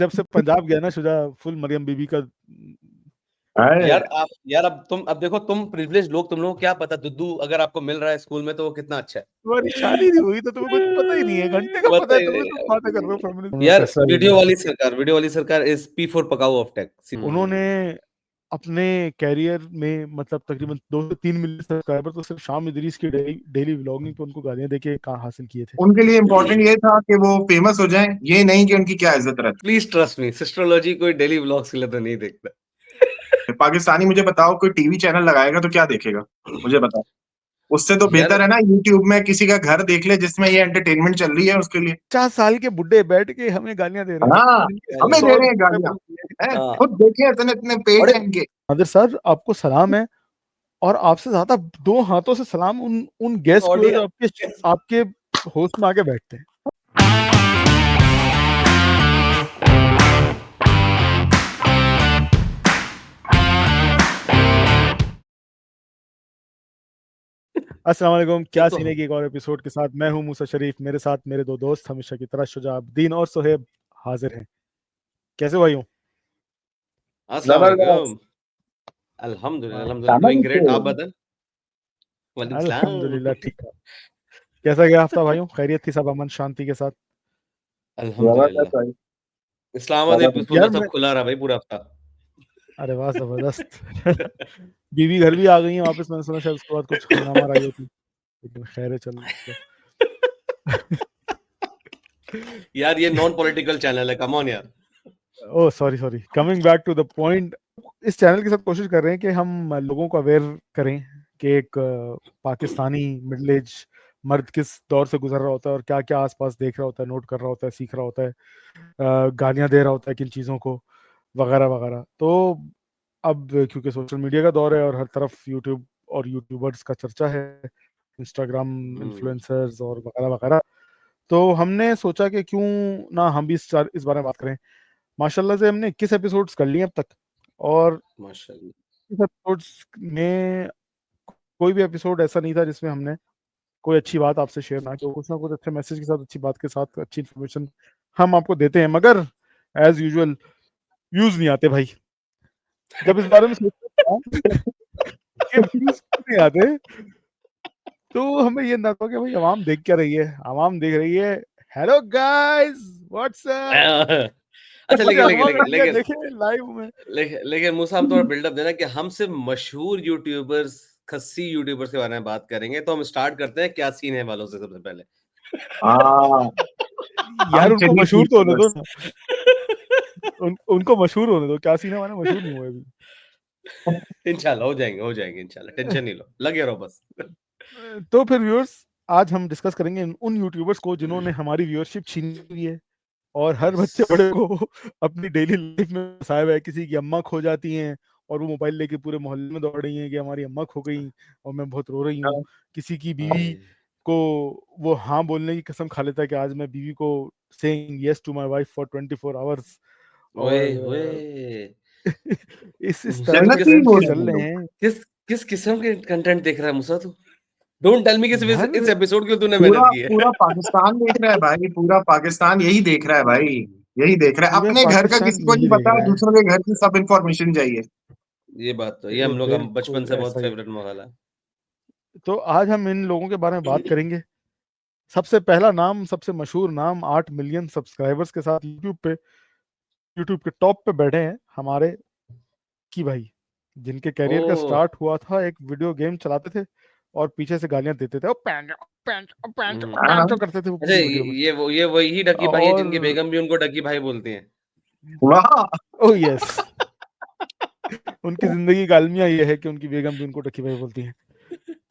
जब से पंजाब गया ना शुजा, फुल मरियम बीबी का। यार अब देखो, तुम प्रिविलेज लोग, तुम लोगों को क्या पता, दुद्दू अगर आपको मिल रहा है स्कूल में तो वो कितना अच्छा है। तुम्हारी शादी नहीं हुई तो तुम्हें कुछ पता ही नहीं है, घंटे का पता है तुम्हें, तुम बातें कर रहे हो फेमिनिस्ट। यार वीडियो वाली सरकार इज P4 पकाऊ ऑफ टेक। उन्होंने अपने कैरियर में मतलब तकरीबन 2 से 3 मिलियन सब्सक्राइबर तो सिर्फ शाम इदरीस की डेली व्लॉगिंग पे उनको गालियां देके कहाँ हासिल किए थे। उनके लिए इम्पोर्टेंट ये था कि वो फेमस हो जाएं, ये नहीं कि उनकी क्या इज्जत रहती। प्लीज ट्रस्ट मी, सिस्टरोलॉजी कोई डेली व्लॉग्स के लिए तो नहीं देखता। पाकिस्तानी मुझे बताओ, कोई टीवी चैनल लगाएगा तो क्या देखेगा, मुझे बताओ। उससे तो बेहतर है ना यूट्यूब में किसी का घर देख ले जिसमें ये एंटरटेनमेंट चल रही है उसके लिए। 50 साल के बुड्ढे बैठ के हमें गालियां दे रहे हैं। हाँ, हमें दे रहे हैं गालियां, खुद देखे इतने पेज हैं इनके। नादिर सर आपको सलाम है, और आपसे ज्यादा 2 हाथों से सलाम उन गेस्ट को जो आपके होस्ट में आके बैठते हैं। अस्सलाम वालेकुम, क्या सीने की एक और एपिसोड के साथ मैं हूं मूसा शरीफ, मेरे साथ मेरे 2 दोस्त हमेशा की तरह शुजाउद्दीन और सुहेब हाजिर हैं। कैसे भाइयों? अस्सलाम वालेकुम। अल्हम्दुलिल्लाह डूइंग ग्रेट। आप बताएं। अल्हम्दुलिल्लाह ठीक है। कैसा गया हफ्ता भाइयों? खैरियत थी सब, अमन शांति के साथ? अल्हम्दुलिल्लाह। इस्लामाबाद एपिसोड सब खुला रहा भाई पूरा हफ्ता। अरे वाह जबरदस्त। बीवी घर भी आ गई है वापस, मैंने सुना शायद उसके बाद कुछ हंगामा रही होती, लेकिन खैर चल यार ये नॉन पॉलिटिकल चैनल है, कम ऑन यार। Oh sorry, coming back to the point. इस चैनल के साथ कोशिश कर रहे हैं कि हम लोगों को अवेयर करें कि एक पाकिस्तानी मिडिल एज मर्द किस दौर से गुजर रहा होता है और क्या क्या आसपास देख रहा होता है, नोट कर रहा होता है, सीख रहा होता है, गालियां दे रहा होता है किन चीज़ों को, वगैरह वगैरह। तो अब क्योंकि सोशल मीडिया का दौर है और हर तरफ यूट्यूब और यूट्यूबर्स का चर्चा है, इंस्टाग्राम इन्फ्लुएंसर्स और वगैरह वगैरह, तो हमने सोचा कि क्यों ना हम भी इस बारे में बात करें। माशाल्लाह से हमने 21 एपिसोड्स कर लिए अब तक, और माशाल्लाह इस एपिसोड्स में कोई भी एपिसोड ऐसा नहीं था जिसमें हमने कोई अच्छी बात आपसे शेयर ना की। कुछ ना कुछ अच्छे मैसेज के साथ, अच्छी बात के साथ, अच्छी इन्फॉर्मेशन हम आपको देते हैं, मगर एज यूजुअल व्यूज नहीं आते भाई। जब इस बारे में सोचते कि व्यूज नहीं आते तो हमें ये ना कि भाई आवाम देख क्या रही है। आवाम देख रही है हेलो गाइस व्हाट्सएप। अच्छा लेकिन मूसा हम थोड़ा बिल्डअप देना कि हम सिर्फ मशहूर यूट्यूबर्स, खस्सी यूट्यूबर्स के बारे में बात करेंगे। तो हम स्टार्ट करते हैं क्या सीन है वालों से सबसे पहले। यार उनको मशहूर तो होने दो ना। उनको मशहूर होने दो, क्या सीन है वाले मशहूर नहीं हुए अभी। इंशाल्लाह हो जाएंगे इंशाल्लाह, टेंशन नहीं लो, लगे रहो बस। तो फिर व्यूअर्स, आज हम डिस्कस करेंगे उन यूट्यूबर्स को जिन्होंने हमारी व्यूअरशिप छीनी हुई है और हर बच्चे बड़े को अपनी डेली लाइफ में फंसाया हुआ है। किसी की अम्मा खो जाती हैं और वो मोबाइल लेके पूरे मोहल्ले में दौड़ रही हैं कि हमारी अम्मा खो गई और मैं बहुत रो रही हूँ। किसी की बीवी को वो हाँ बोलने की कसम खा लेता है कि आज मैं बीवी को saying yes to my wife for 24 hours. और इस तरह के ट्रेंड्स चल रहे हैं। किस किस्म के कंटेंट देख रहा है मूसा तू? डोंट टेल मी कि इस एपिसोड के तूने मेहनत की है। पूरा पाकिस्तान देख रहा है भाई, पूरा पाकिस्तान यही देख रहा है भाई, यही देख रहा है। अपने घर का किसी को नहीं पता, दूसरों के घर की सब इंफॉर्मेशन चाहिए। ये बात तो, ये हम लोग बचपन से बहुत फेवरेट मगाला है। तो आज हम इन लोगों के बारे में बात करेंगे। सबसे पहला नाम, सबसे मशहूर नाम, 8 मिलियन सब्सक्राइबर्स के साथ यूट्यूब के टॉप पे बैठे हैं हमारे की भाई, जिनके कैरियर का स्टार्ट हुआ था एक वीडियो गेम चलाते थे और पीछे से गालियां देते थे, करते थे वो पूरी वीडियो में। ये वही डकी भाई है जिनकी बेगम भी उनको डकी भाई बोलती हैं। Oh yes. उनकी जिंदगी का अलमिया ये है कि उनकी बेगम भी उनको डकी भाई बोलती हैं।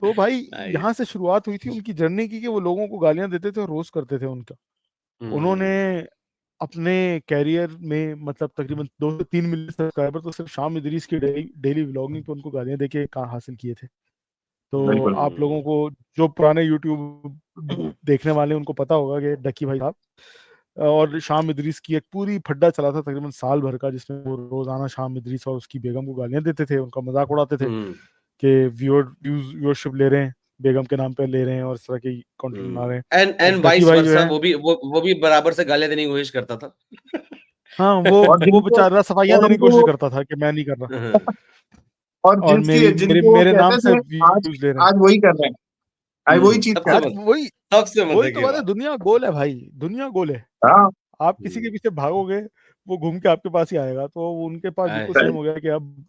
तो भाई यहाँ से शुरुआत हुई थी उनकी जर्नी की कि वो लोगों को गालियां देते थे और रोस्ट करते थे उनका। उन्होंने अपने कैरियर में मतलब तकरीबन 2 से 3 मिलियन सब्सक्राइबर तो सिर्फ शाम इदरीस की डेली व्लॉगिंग पे उनको गालियां देके कहाँ हासिल किए थे। तो आप लोगों को जो पुराने यूट्यूब देखने वाले उनको पता होगा कि डकी भाई साहब और शाम इदरीस की एक पूरी फड्डा चला था तकरीबन साल भर का, जिसमें वो रोजाना शाम इदरीस और उसकी बेगम को गालियां देते थे, उनका मजाक उड़ाते थे कि व्यूअरशिप ले रहे हैं, बेगम के नाम पे ले रहे हैं और इस तरह की कंटेंट बना रहे हैं। एंड वाइस वर्सा, वो भी बराबर से गालियां देने की कोशिश करता था। हाँ, वो और जिनको बेचारा सफाइयाँ और देने की उनको कोशिश करता था कि मैं नहीं कर रहा और और जिनको वो मेरे नाम कहते से थे आज व्यूज ले रहे हैं। आज वही कर रहे हैं, आज वही चीज कर सबसे आज रहे हैं। सबसे वही मजे तो की बात है, बात। दुनिया गोल है भाई, दुनिया गोल है। हाँ आप किसी के पीछे भागोगे, वो घूम के आपके पास ही आएगा। तो उनके पास बिल्कुल सेम हो गया कि अब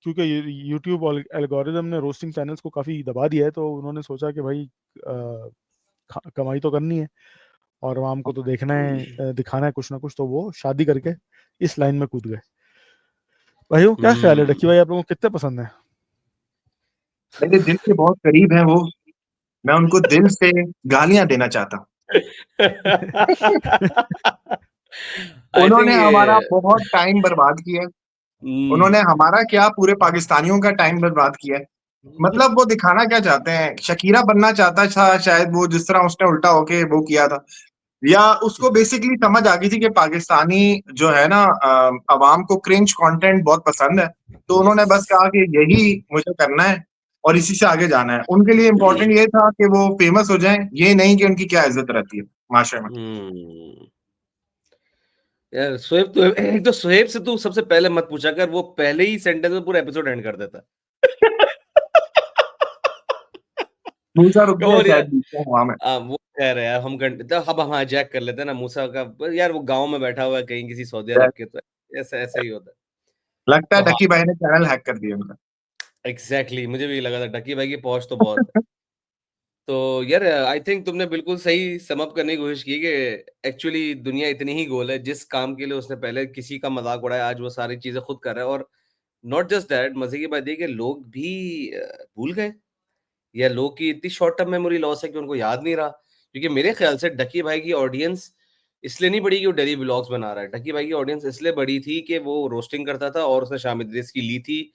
क्योंकि यूट्यूब एल्गोरिदम ने रोस्टिंग चैनल्स को काफी दबा दिया है, तो उन्होंने सोचा कि भाई कमाई तो करनी है और आवाम को तो देखना है, दिखाना है कुछ ना कुछ, तो वो शादी करके इस लाइन में कूद गए। भाई वो क्या ख्याल है डक्की भाई, आप लोगों को कितने पसंद है? मेरे दिल के बहुत करीब है वो, मैं उनको दिल से गालियां देना चाहता। आई उन्होंने थिंक हमारा बहुत टाइम बर्बाद किया है। उन्होंने हमारा क्या, पूरे पाकिस्तानियों का टाइम बर्बाद किया है। मतलब वो दिखाना क्या चाहते हैं, शकीरा बनना चाहता था शायद वो, जिस तरह उसने उल्टा होके वो किया था, या उसको बेसिकली समझ आ गई थी कि पाकिस्तानी जो है ना, अवाम को क्रिंज कंटेंट बहुत पसंद है, तो उन्होंने बस कहा कि यही मुझे करना है और इसी से आगे जाना है। उनके लिए इम्पोर्टेंट ये था कि वो फेमस हो जाएं, ये नहीं कि उनकी क्या इज्जत रहती है माशरे में। यार सोएब तो एक तो सोएब से तू सबसे पहले मत पूछा कर, वो पहले ही सेंटेंस में पूरा एपिसोड एंड कर देता। मूसा रुक गया और यार शायद बीच में वहां में। वो कह रहे हैं हम अब हम जैक कर लेते हैं ना मूसा का, यार वो गांव में बैठा हुआ है कहीं किसी सऊदी अरब के, तो ऐसा ऐसा ही होता है। लगता है तो हाँ, डक्की भाई ने चैनल हैक कर दिया उनका। एग्जैक्टली मुझे भी लगा था डक्की भाई की पहुंच तो बहुत है। तो यार आई थिंक तुमने बिल्कुल सही सम अप करने की कोशिश की कि एक्चुअली दुनिया इतनी ही गोल है, जिस काम के लिए उसने पहले किसी का मजाक उड़ाया आज वो सारी चीजें खुद कर रहा है। और नॉट जस्ट दैट, मजे की बात ये कि लोग भी भूल गए, या लोग की इतनी शॉर्ट टर्म मेमोरी लॉस है कि उनको याद नहीं रहा। क्योंकि मेरे ख्याल से डक्की भाई की ऑडियंस इसलिए नहीं बढ़ी कि वो डेली व्लॉग्स बना रहा है, डक्की भाई की ऑडियंस इसलिए बढ़ी थी कि वो रोस्टिंग करता था और उसने शाम इदरीस की ली थी,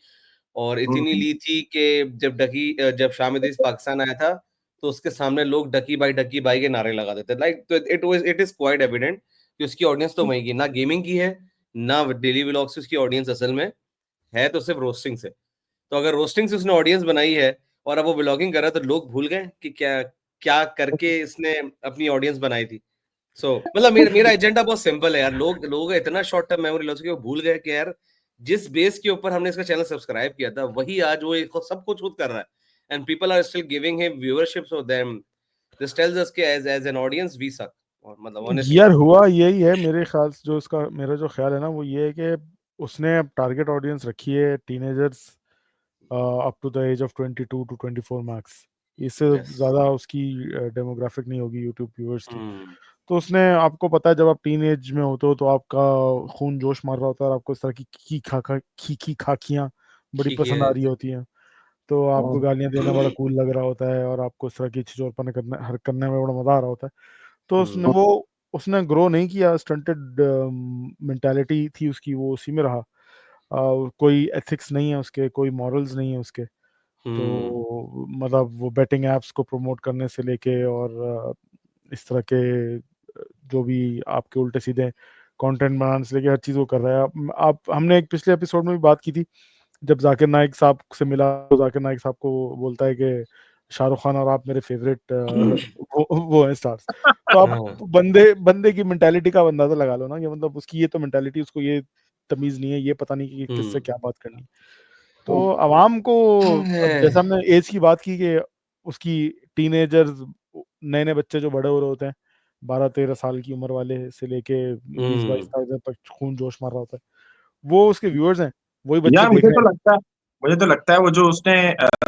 और इतनी हम्म। ली थी कि जब शाम इदरीस पाकिस्तान आया था तो उसके सामने लोग डक्की भाई के नारे लगा देते, लाइक तो इट इज क्वाइट एविडेंट कि उसकी ऑडियंस तो वहीं की, ना गेमिंग की है ना डेली व्लॉग्स की उसकी ऑडियंस असल में है, तो सिर्फ रोस्टिंग से। तो अगर रोस्टिंग से उसने ऑडियंस बनाई है और अब वो व्लॉगिंग कर रहा है, तो लोग भूल गए कि क्या क्या करके इसने अपनी ऑडियंस बनाई थी। मतलब मेरा एजेंडा बहुत सिंपल है यार, लोग इतना शॉर्ट टर्म मेमोरी लॉस कि वो भूल गए कि यार जिस बेस के ऊपर हमने इसका चैनल सब्सक्राइब किया था, वही आज वो सब कुछ खुद कर रहा है, and people are still giving him viewership, so them this tells us कि एज एन ऑडियंस वी सक, और मतलब ऑनेस्टली। यार हुआ यही है मेरे ख्याल से, जो इसका मेरा जो ख्याल है ना, वो ये है कि उसने अब टारगेट ऑडियंस रखी है teenagers up to the age of 22 to 24 max. इससे यस। ज़्यादा उसकी डेमोग्राफिक नहीं होगी यूट्यूब व्यूअर्स की। तो उसने, आपको पता है जब आप टीन एज में होते हो तो आपका खून जोश मार रहा होता है और आपको इस तरह की खी खाकियाँ बड़ी ठीक पसंद है। आ रही होती हैं। तो आपको गालियां देना बड़ा कूल लग रहा होता है और आपको इस तरह की छिछोरपन करने में बड़ा मजा आ रहा होता है। तो उसने ग्रो नहीं किया, स्टंटेड मेंटालिटी थी उसकी, वो उसी में रहा। कोई एथिक्स नहीं है उसके, कोई मॉरल्स नहीं है उसके। तो मतलब वो बेटिंग एप्स को प्रमोट करने से लेके और इस तरह के जो भी आपके उल्टे सीधे कंटेंट बनाने से लेके हर चीज़ वो कर रहा है। आप हमने एक पिछले एपिसोड में भी बात की थी, जब जाकिर नाइक साहब से मिला तो जाकिर नाइक साहब को बोलता है कि शाहरुख खान और आप मेरे फेवरेट वो हैं स्टार्स। तो आप बंदे की मेंटालिटी का अंदाजा लगा लो ना, कि मतलब उसकी ये तो मेंटालिटी, उसको ये तमीज नहीं है, ये पता नहीं कि किससे क्या बात करनी है। तो आवाम को, अब जैसा हमने एज की बात की कि उसकी टीनेजर्स, नए नए बच्चे जो बड़े हो रहे होते हैं, 12-13 साल की उम्र वाले से लेके 20-22 साल तक खून जोश मार रहा होता है, वो उसके व्यूअर्स हैं, वही बच्चे यार देख रहे हैं। मुझे तो लगता है वो जो उसने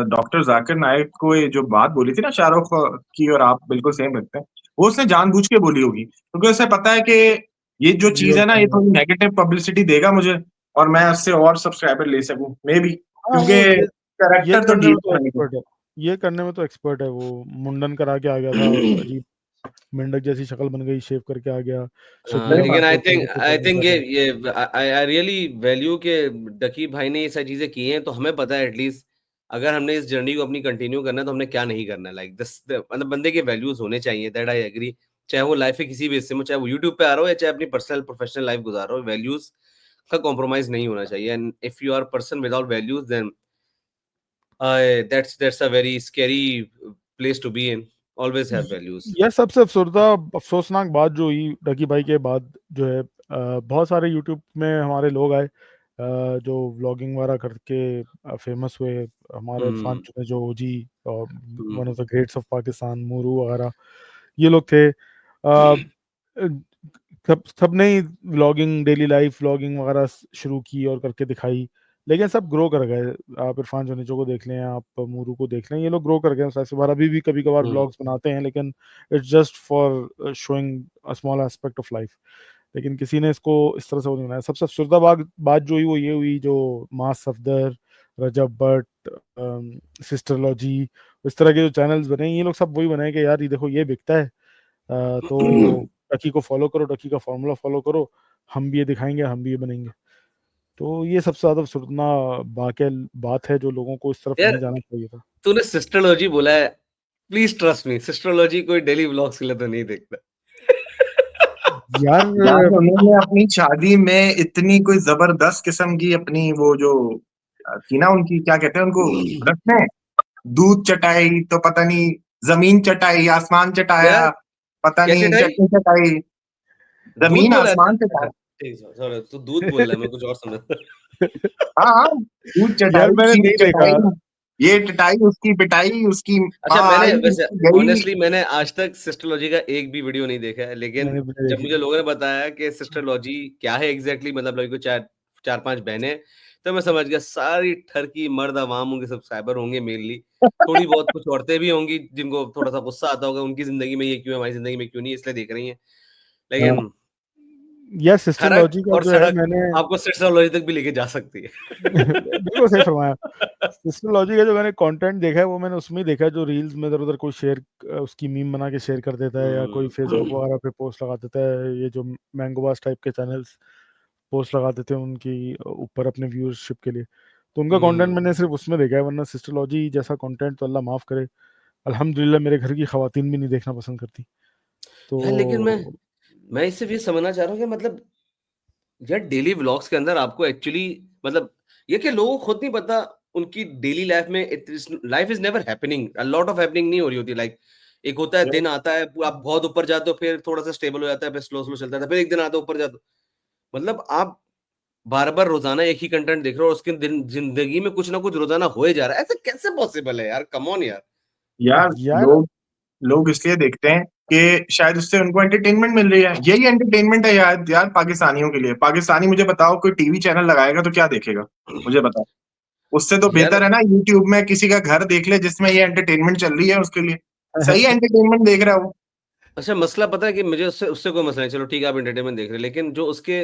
डॉक्टर जाकिर नाइक को ये जो बात बोली थी ना शाहरुख की, और आप बिल्कुल सेम लगते हैं, वो उसने जानबूझ के बोली होगी, क्योंकि उसे पता है कि ये जो चीज है ना, ये थोड़ी नेगेटिव पब्लिसिटी देगा मुझे, और मैं उससे और सब्सक्राइबर ले सकूं मे बी, हाँ, क्योंकि वो ये कैरेक्टर तो करने में तो ठीक है। एक्सपर्ट है, ये करने में तो एक्सपर्ट है। वो मुंडन करा के आ गया था, अजीब मेंढक जैसी शक्ल बन गई, शेव करके आ गया, शकीरा लेकिन खान को उठा के आई प्रपोज थिंक कर रहा है। ये आई रियली वैल्यू के डकी भाई ने ये सारी चीजें की हैं, तो हमें पता है एटलीस्ट अगर हमने इस जर्नी को अपनी कंटिन्यू करना है तो हमने क्या नहीं करना है। लाइक दिस मतलब बंदे के वैल्यूज होने चाहिए, दैट आई एग्री। चाहे वो लाइफ के किसी भी हिस्से में, चाहे वो यूट्यूब पे आ रहा हो या चाहे अपनी पर्सनल प्रोफेशनल लाइफ गुजार रहा हो, वैल्यूज का कॉम्प्रोमाइज नहीं होना चाहिए। And if you are person without values, then that's a very scary place to be in. Always have values. यह सबसे अफसोसनाक बात जो हुई डकी भाई के बाद, जो है बहुत सारे यूट्यूब में हमारे लोग आए जो व्लॉगिंग वगैरह करके फेमस हुए। हमारे इरफान हम्म जो OG, hmm one of the greats of Pakistan, Mooroo वगैरह, ये लोग थे। अ, सबने ही व्लॉगिंग, डेली लाइफ व्लॉगिंग वगैरह शुरू की और करके दिखाई, लेकिन सब ग्रो कर गए। आप इरफान जुनेजो को देख लें, आप मूरू को देख लें, ये लोग ग्रो कर गए। वैसे बार अभी भी कभी कभार हम्म व्लॉग्स बनाते हैं, लेकिन it's just for showing a small aspect of life. लेकिन किसी ने इसको इस तरह से वो नहीं बनाया। सबसे अफसरदा बात जो हुई वो ये हुई, जो मास सफदर, रजब भट्ट, सिस्टरलॉजी, इस तरह के जो चैनल्स बने, ये लोग सब वही बनाए कि यार ये देखो ये बिकता है, तो टकी को फॉलो करो, टकी का फॉर्मूला फॉलो करो, हम भी ये दिखाएंगे, हम भी ये बनेंगे। तो ये सबसे ज्यादा अफसरना बात है, जो लोगों को इस तरफ यार नहीं जाना चाहिए था। तूने सिस्टरोलॉजी बोला है, प्लीज ट्रस्ट मी, सिस्टरोलॉजी कोई डेली व्लॉग्स के लिए तो नहीं देखता। यार यार उन्होंने अपनी शादी में इतनी कोई जबरदस्त किस्म की अपनी वो जो थी ना, उनकी क्या कहते हैं उनको, रस्में, दूध चटाई तो पता नहीं, जमीन चटाई, आसमान चटाया, यार पता क्या नहीं चटाई? चटनी चटाई, दूध जमीन बोला? अच्छा आसमान अच्छा, चटाया। ठीक, सॉरी, तू दूध बोल रहा है, मैं कुछ और समझ। हाँ हाँ, दूध यार चटाई, मैंने खीर नहीं देखा। चटाई, ये टटाई, उसकी पिटाई, उसकी अच्छा, माँ मैंने आई, वैसे उसकी गई। ऑनेस्टली मैंने आज तक सिस्टरोलॉजी का एक भी वीडियो नहीं देखा है, लेकिन मैंने भी नहीं जब देखी। मुझे लोगों ने बताया कि सिस्टरोलॉजी क्या है एग्जैक्टली, मतलब लड़की को चार चार पांच बहनें, तो मैं समझ गया सारी ठरकी मर्द अवाम होंगे, सब्सक्राइबर होंगे मेनली, थोड़ी बहुत कुछ औरतें भी होंगी जिनको थोड़ा सा गुस्सा आता होगा, उनकी जिंदगी में ये क्यों है, हमारी जिंदगी में क्यों नहीं, इसलिए देख रही हैं। हाँ, लेकिन यार सिस्टर ठरक लॉजी का और जो है, सड़क मैंने आपको सिस्टरोलॉजी तक भी लेके जा सकती है। बिल्कुल सही फरमाया। सिस्टर लॉजी का जो मैंने कंटेंट देखा है, वो मैंने उसमें ही देखा है, जो रील्स में इधर उधर कोई शेयर, उसकी मीम बना के शेयर कर देता है, या कोई फेसबुक हम्म वगैरह पे पोस्ट लगा देता है। ये जो मैंगोबास टाइप के चैनल्स पोस्ट लगा देते हैं उनकी ऊपर अपने व्यूअरशिप के लिए, तो उनका कंटेंट हम्म मैंने सिर्फ उसमें देखा है। वरना सिस्टर लॉजी जैसा कंटेंट तो अल्लाह माफ करे, अल्हम्दुलिल्लाह मेरे घर की खवातीन भी नहीं देखना पसंद करती। यार लेकिन मैं तो मैं सिर्फ ये समझना चाह रहा हूँ कि मतलब यार डेली व्लॉग्स के अंदर आपको एक्चुअली मतलब ये कि लोगों को खुद नहीं पता उनकी डेली लाइफ में life is never happening, a lot of happening नहीं हो रही होती। लाइक एक होता है दिन आता है, आप बहुत ऊपर जाते हो, फिर थोड़ा सा स्टेबल हो जाता है, फिर स्लो स्लो चलता है, फिर एक दिन आता है ऊपर जाते हो। मतलब आप बार बार रोजाना एक ही कंटेंट देख रहे हो और उसके दिन जिंदगी में कुछ ना कुछ रोजाना हो ही जा रहा है, ऐसे कैसे पॉसिबल है यार, कम ऑन यार। यार यार लोग लोग इसलिए देखते हैं कि शायद उससे उनको एंटरटेनमेंट मिल रही है। यही एंटरटेनमेंट है यार, यार पाकिस्तानियों के लिए। पाकिस्तानी, मुझे बताओ, कोई टीवी चैनल लगाएगा तो क्या देखेगा? मुझे बताओ। उससे तो यार बेहतर है ना यूट्यूब में किसी का घर देख ले जिसमें ये एंटरटेनमेंट चल रही है, उसके लिए सही एंटरटेनमेंट देख रहा है वो। अच्छा, मसला पता है कि मुझे उससे उससे कोई मसला नहीं, चलो ठीक है आप एंटरटेनमेंट देख रहे हैं, लेकिन जो उसके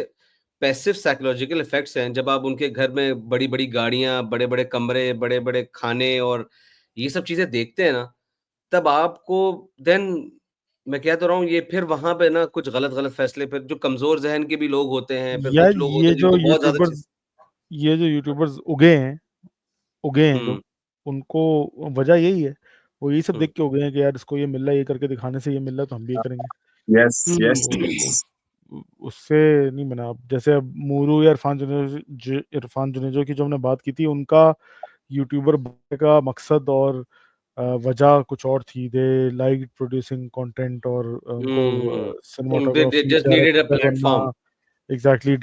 पैसिव साइकोलॉजिकल इफेक्ट्स हैं, जब आप उनके घर में बड़ी बड़ी गाड़ियां, बड़े बड़े कमरे, बड़े बड़े खाने और ये सब चीजें देखते हैं ना, तब आपको देन मैं कह तो रहा हूँ, ये फिर वहां पे ना कुछ गलत गलत फैसले, फिर जो कमजोर जहन के भी लोग होते हैं, फिर यार कुछ लोग होते हैं जिनको बहुत ज्यादा चीज। ये जो यूट्यूबर्स उगे हैं जो, हम्म उनको वजह यही है, वो यही सब हम्म देख के उगे हैं कि यार इसको ये मिल रहा है, ये करके दिखाने से ये मिल रहा है, तो हम भी ये करेंगे। Yes yes. तो उससे नहीं बना। अब जैसे अब मूरू या इरफान जुनेजो की जो हमने बात की थी, उनका यूट्यूबर बनने का मकसद और वजह कुछ और थी। दे लाइक प्रोड्यूसिंग कंटेंट, और उनको दे cinematography, just needed a director बनना, प्लेटफॉर्म। एग्जैक्टली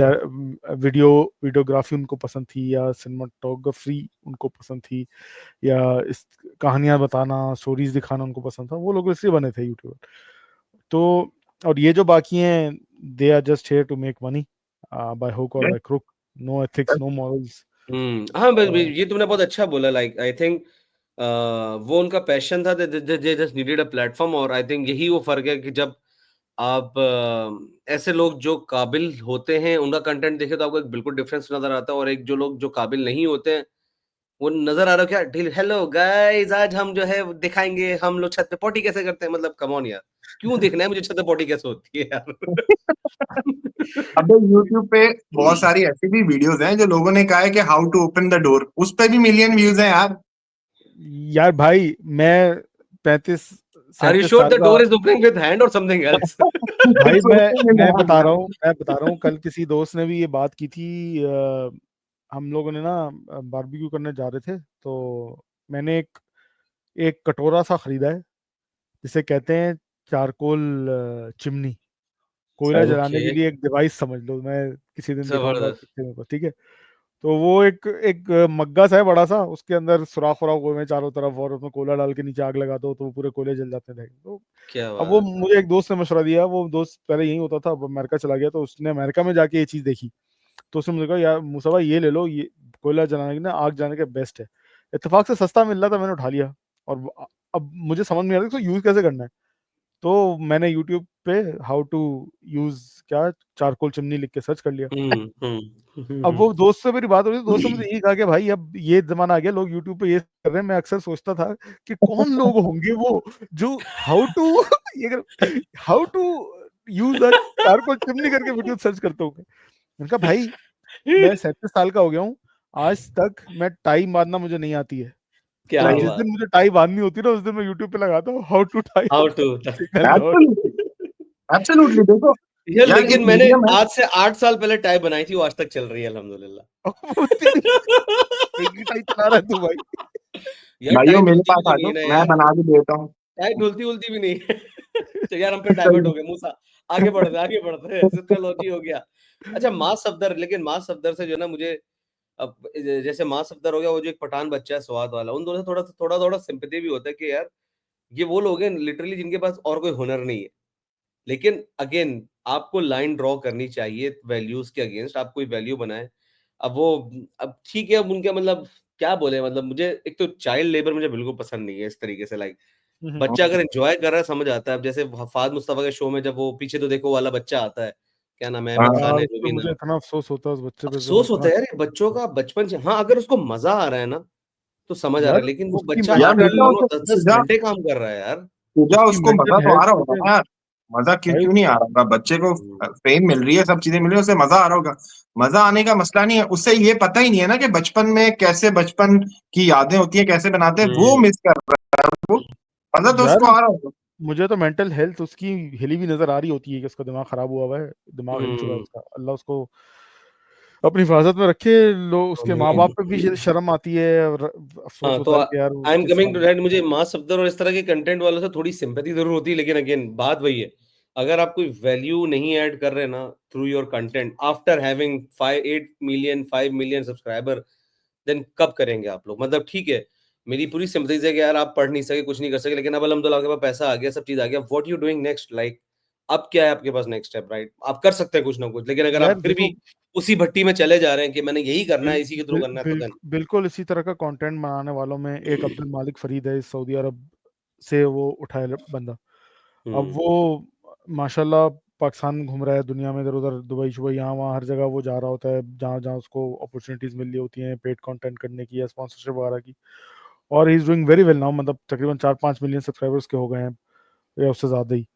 वीडियो वीडियोग्राफी उनको पसंद थी, या सिनेमाटोग्राफी उनको पसंद थी, या इस कहानियां बताना, स्टोरीज दिखाना उनको पसंद था। वो लोग इसलिए बने थे यूट्यूबर। तो और ये जो बाकी हैं, they are just here to make money by hook और by crook. No ethics, no morals. हाँ, ये तुमने बहुत अच्छा बोला, लाइक आई थिंक वो उनका पैशन था, they just needed a platform, और आई थिंक यही वो फर्क है कि जब आप ऐसे लोग जो काबिल होते हैं उनका कंटेंट देखे तो आपको एक बिल्कुल डिफरेंस नजर आता है, और एक जो लोग जो काबिल नहीं होते हैं वो नजर आ रहा है क्या, हेलो गाइस, आज हम जो है वो दिखाएंगे हम लोग छत पे पॉटी कैसे करते हैं, मतलब कम ऑन यार, क्यों देखना है मुझे छत पे पॉटी कैसे होती है यार। अबे यूट्यूब पे बहुत सारी ऐसी भी वीडियोस हैं जो लोगों ने कहा है कि how to open the door, उस पे भी मिलियन व्यूज हैं यार। यार भाई, मैं 35 आर यू 37 श्योर साल द का। Door is opening with hand और समथिंग एल्स? भाई सोचने में मैं यार बता यार। रहा हूँ, कल किसी दोस्त ने भी ये बात की थी। हम लोगों ने ना बारबेक्यू करने जा रहे थे, तो मैंने एक एक कटोरा सा खरीदा है, जिसे कहते हैं चारकोल चिमनी, कोयला जलाने ओके के लिए एक डिवाइस समझ लो, मैं किसी दिन दिखाऊंगा जबरदस्त पिक्चर में, ठीक है। तो वो एक मग्गा सा है बड़ा सा, उसके अंदर सुराख वराख हुए हैं चारों तरफ, और उसमें कोयला डाल के नीचे आग लगा दो तो वो पूरे कोयले जल जाते हैं। तो क्या अब वो बात है मुझे एक दोस्त ने मशवरा दिया, वो दोस्त पहले यहीं होता था, अब अमेरिका चला गया, तो उसने अमेरिका में जाके ये चीज देखी। तो उसने मुझे कहा यार मूसा भाई ये ले लो, ये कोयला जलाने की ना, आग जलाने के बेस्ट है। इत्तेफाक से सस्ता मिल रहा था, मैंने उठा लिया। और अब मुझे समझ नहीं आ रहा इसको यूज कैसे करना है। तो मैंने यूट्यूब पे हाउ टू यूज क्या चारकोल चिमनी लिख के सर्च कर लिया। अब वो दोस्त से मेरी बात हो रही थी, दोस्त ने मुझे यही कहा कि भाई अब ये जमाना आ गया, लोग यूट्यूब पे ये कर रहे हैं। मैं अक्सर सोचता था कि कौन लोग होंगे वो जो हाउ टू ये how to use a charcoal chimney करके वीडियो सर्च करते होंगे। मैंने कहा भाई मैं 37 साल का हो गया हूँ, आज तक मैं टाई मारना मुझे नहीं आती है। क्या तो सही है। जिस बात दिन मुझे टाई बांधनी होती है ना, उस दिन मैं यूट्यूब पे लगाता हूँ how to tie how to signal knot. Absolutely, absolutely. देखो यार यार, एक लेकिन मैंने मीडियम है। आज से 8 साल पहले टाई बनाई थी, वो आज तक चल रही है अल्हम्दुलिल्लाह। वो तेरी एक ही टाई चला रहा है तू भाई। यार भाइयों टाई मेरे धुलती भी पास तो आ नहीं है जाओ, ना मैं यार, बना के देता हूँ। टाई धुलती भी नहीं है। तो यार हम पे सही डाइवर्ट हो गए मूसा, आगे बढ़ते हैं, सिस्टोलॉजी हो गया। अच्छा मास सफदर, लेकिन मास सफदर से जो है ना मुझे अब जैसे मास सफदर हो गया, वो जो एक पठान बच्चा है स्वाद वाला, उन दोनों से थोड़ा सिंपैथी भी होता है कि यार ये वो लोग हैं लिटरली जिनके पास और कोई हुनर नहीं है। लेकिन अगेन आपको लाइन ड्रॉ करनी चाहिए वैल्यूज के अगेंस्ट, आप कोई वैल्यू बनाएं। अब वो अब ठीक है, अब उनके मतलब क्या बोले, मतलब मुझे एक तो चाइल्ड लेबर मुझे बिल्कुल पसंद नहीं है इस तरीके से। लाइक बच्चा अगर एंजॉय कर रहा है समझ आता है। अब जैसे फाद मुस्तफा के शो में जब वो पीछे तो देखो वाला बच्चा आता है, क्या नाम है, अहमद हाँ, खान यार है उस जो पे भी मुझे नाम। इतना अफसोस होता है उस बच्चे पे, जो मैं अफसोस इतना होता है यार बच्चों का बचपन से, हाँ अगर उसको मजा आ रहा है ना तो समझ आ रहा यार है, लेकिन वो उसकी बच्चा यार 8-8 मेंटल 9-9 बेटा, 10-10 पूजा घंटे काम कर रहा है यार। पूजा उसकी उसको मजा मेंटल तो आ हेल्थ रहा होगा मुझे ना यार। मजा क्यों भाई क्यों नहीं आ रहा होगा? बच्चे को हम्म, फेम मिल रही है, सब चीजें मिल रही है, उसे मजा आ रहा होगा। मजा आने का मसला नहीं है, उससे ये पता ही नहीं है ना कि बचपन में कैसे बचपन की यादें होती है, कैसे बनाते हैं, वो हम्म, मिस कर रहा है वो। मजा तो यार उसको आ रहा होगा। मुझे तो मेंटल हेल्थ उसकी हिली भी नजर आ रही होती है कि उसका दिमाग खराब हुआ हुआ है, दिमाग हिल चुका है हम्म, उसका। अल्लाह उसको अपनी हिफाजत में रखे। लोग उसके माँ बाप पे भी शर्म आती है, और अफसोस हाँ तो होता है कि यार वो आई एम किस कमिंग टू हाल। दैट, मुझे मास सफदर और इस तरह के कंटेंट वालों से थोड़ी सिंपैथी जरूर होती है, लेकिन अगेन बात वही है, अगर आप कोई वैल्यू नहीं ऐड कर रहे ना through your content after having 5 million subscriber, then कब करेंगे आप लोग? मतलब ठीक है, मेरी पूरी सिंपैथी है कि यार आप पढ़ नहीं सके, कुछ नहीं कर सके, लेकिन अब अल्हम्दुलिल्लाह आपके पास पैसा आ गया, सब चीज आ गया, what you doing next? Like अब क्या है आपके पास नेक्स्ट स्टेप? राइट, आप कर सकते हैं कुछ ना कुछ, लेकिन अगर यार आप फिर देखो भी उसी भट्टी में चले जा रहे हैं कि मैंने यही करना है, इसी के थ्रू करना है, तो देन बिल्कुल इसी तरह का कंटेंट बनाने वालों में एक अब्दुल मालिक फरीद है, इस सऊदी अरब से वो उठाए बंदा। अब हम्म, वो माशाल्लाह पाकिस्तान घूम रहा है दुनिया में, इधर उधर, दुबई शुबई यहाँ वहाँ हर जगह वो जा रहा होता है, जहाँ जहाँ उसको अपॉर्चुनिटीज मिल रही होती हैं पेड कंटेंट करने की या स्पॉन्सरशिप वगैरह की। और he is doing very well now, मतलब तकरीबन 4-5 मिलियन सब्सक्राइबर्स के हो गए हैं या उससे ज़्यादा ही।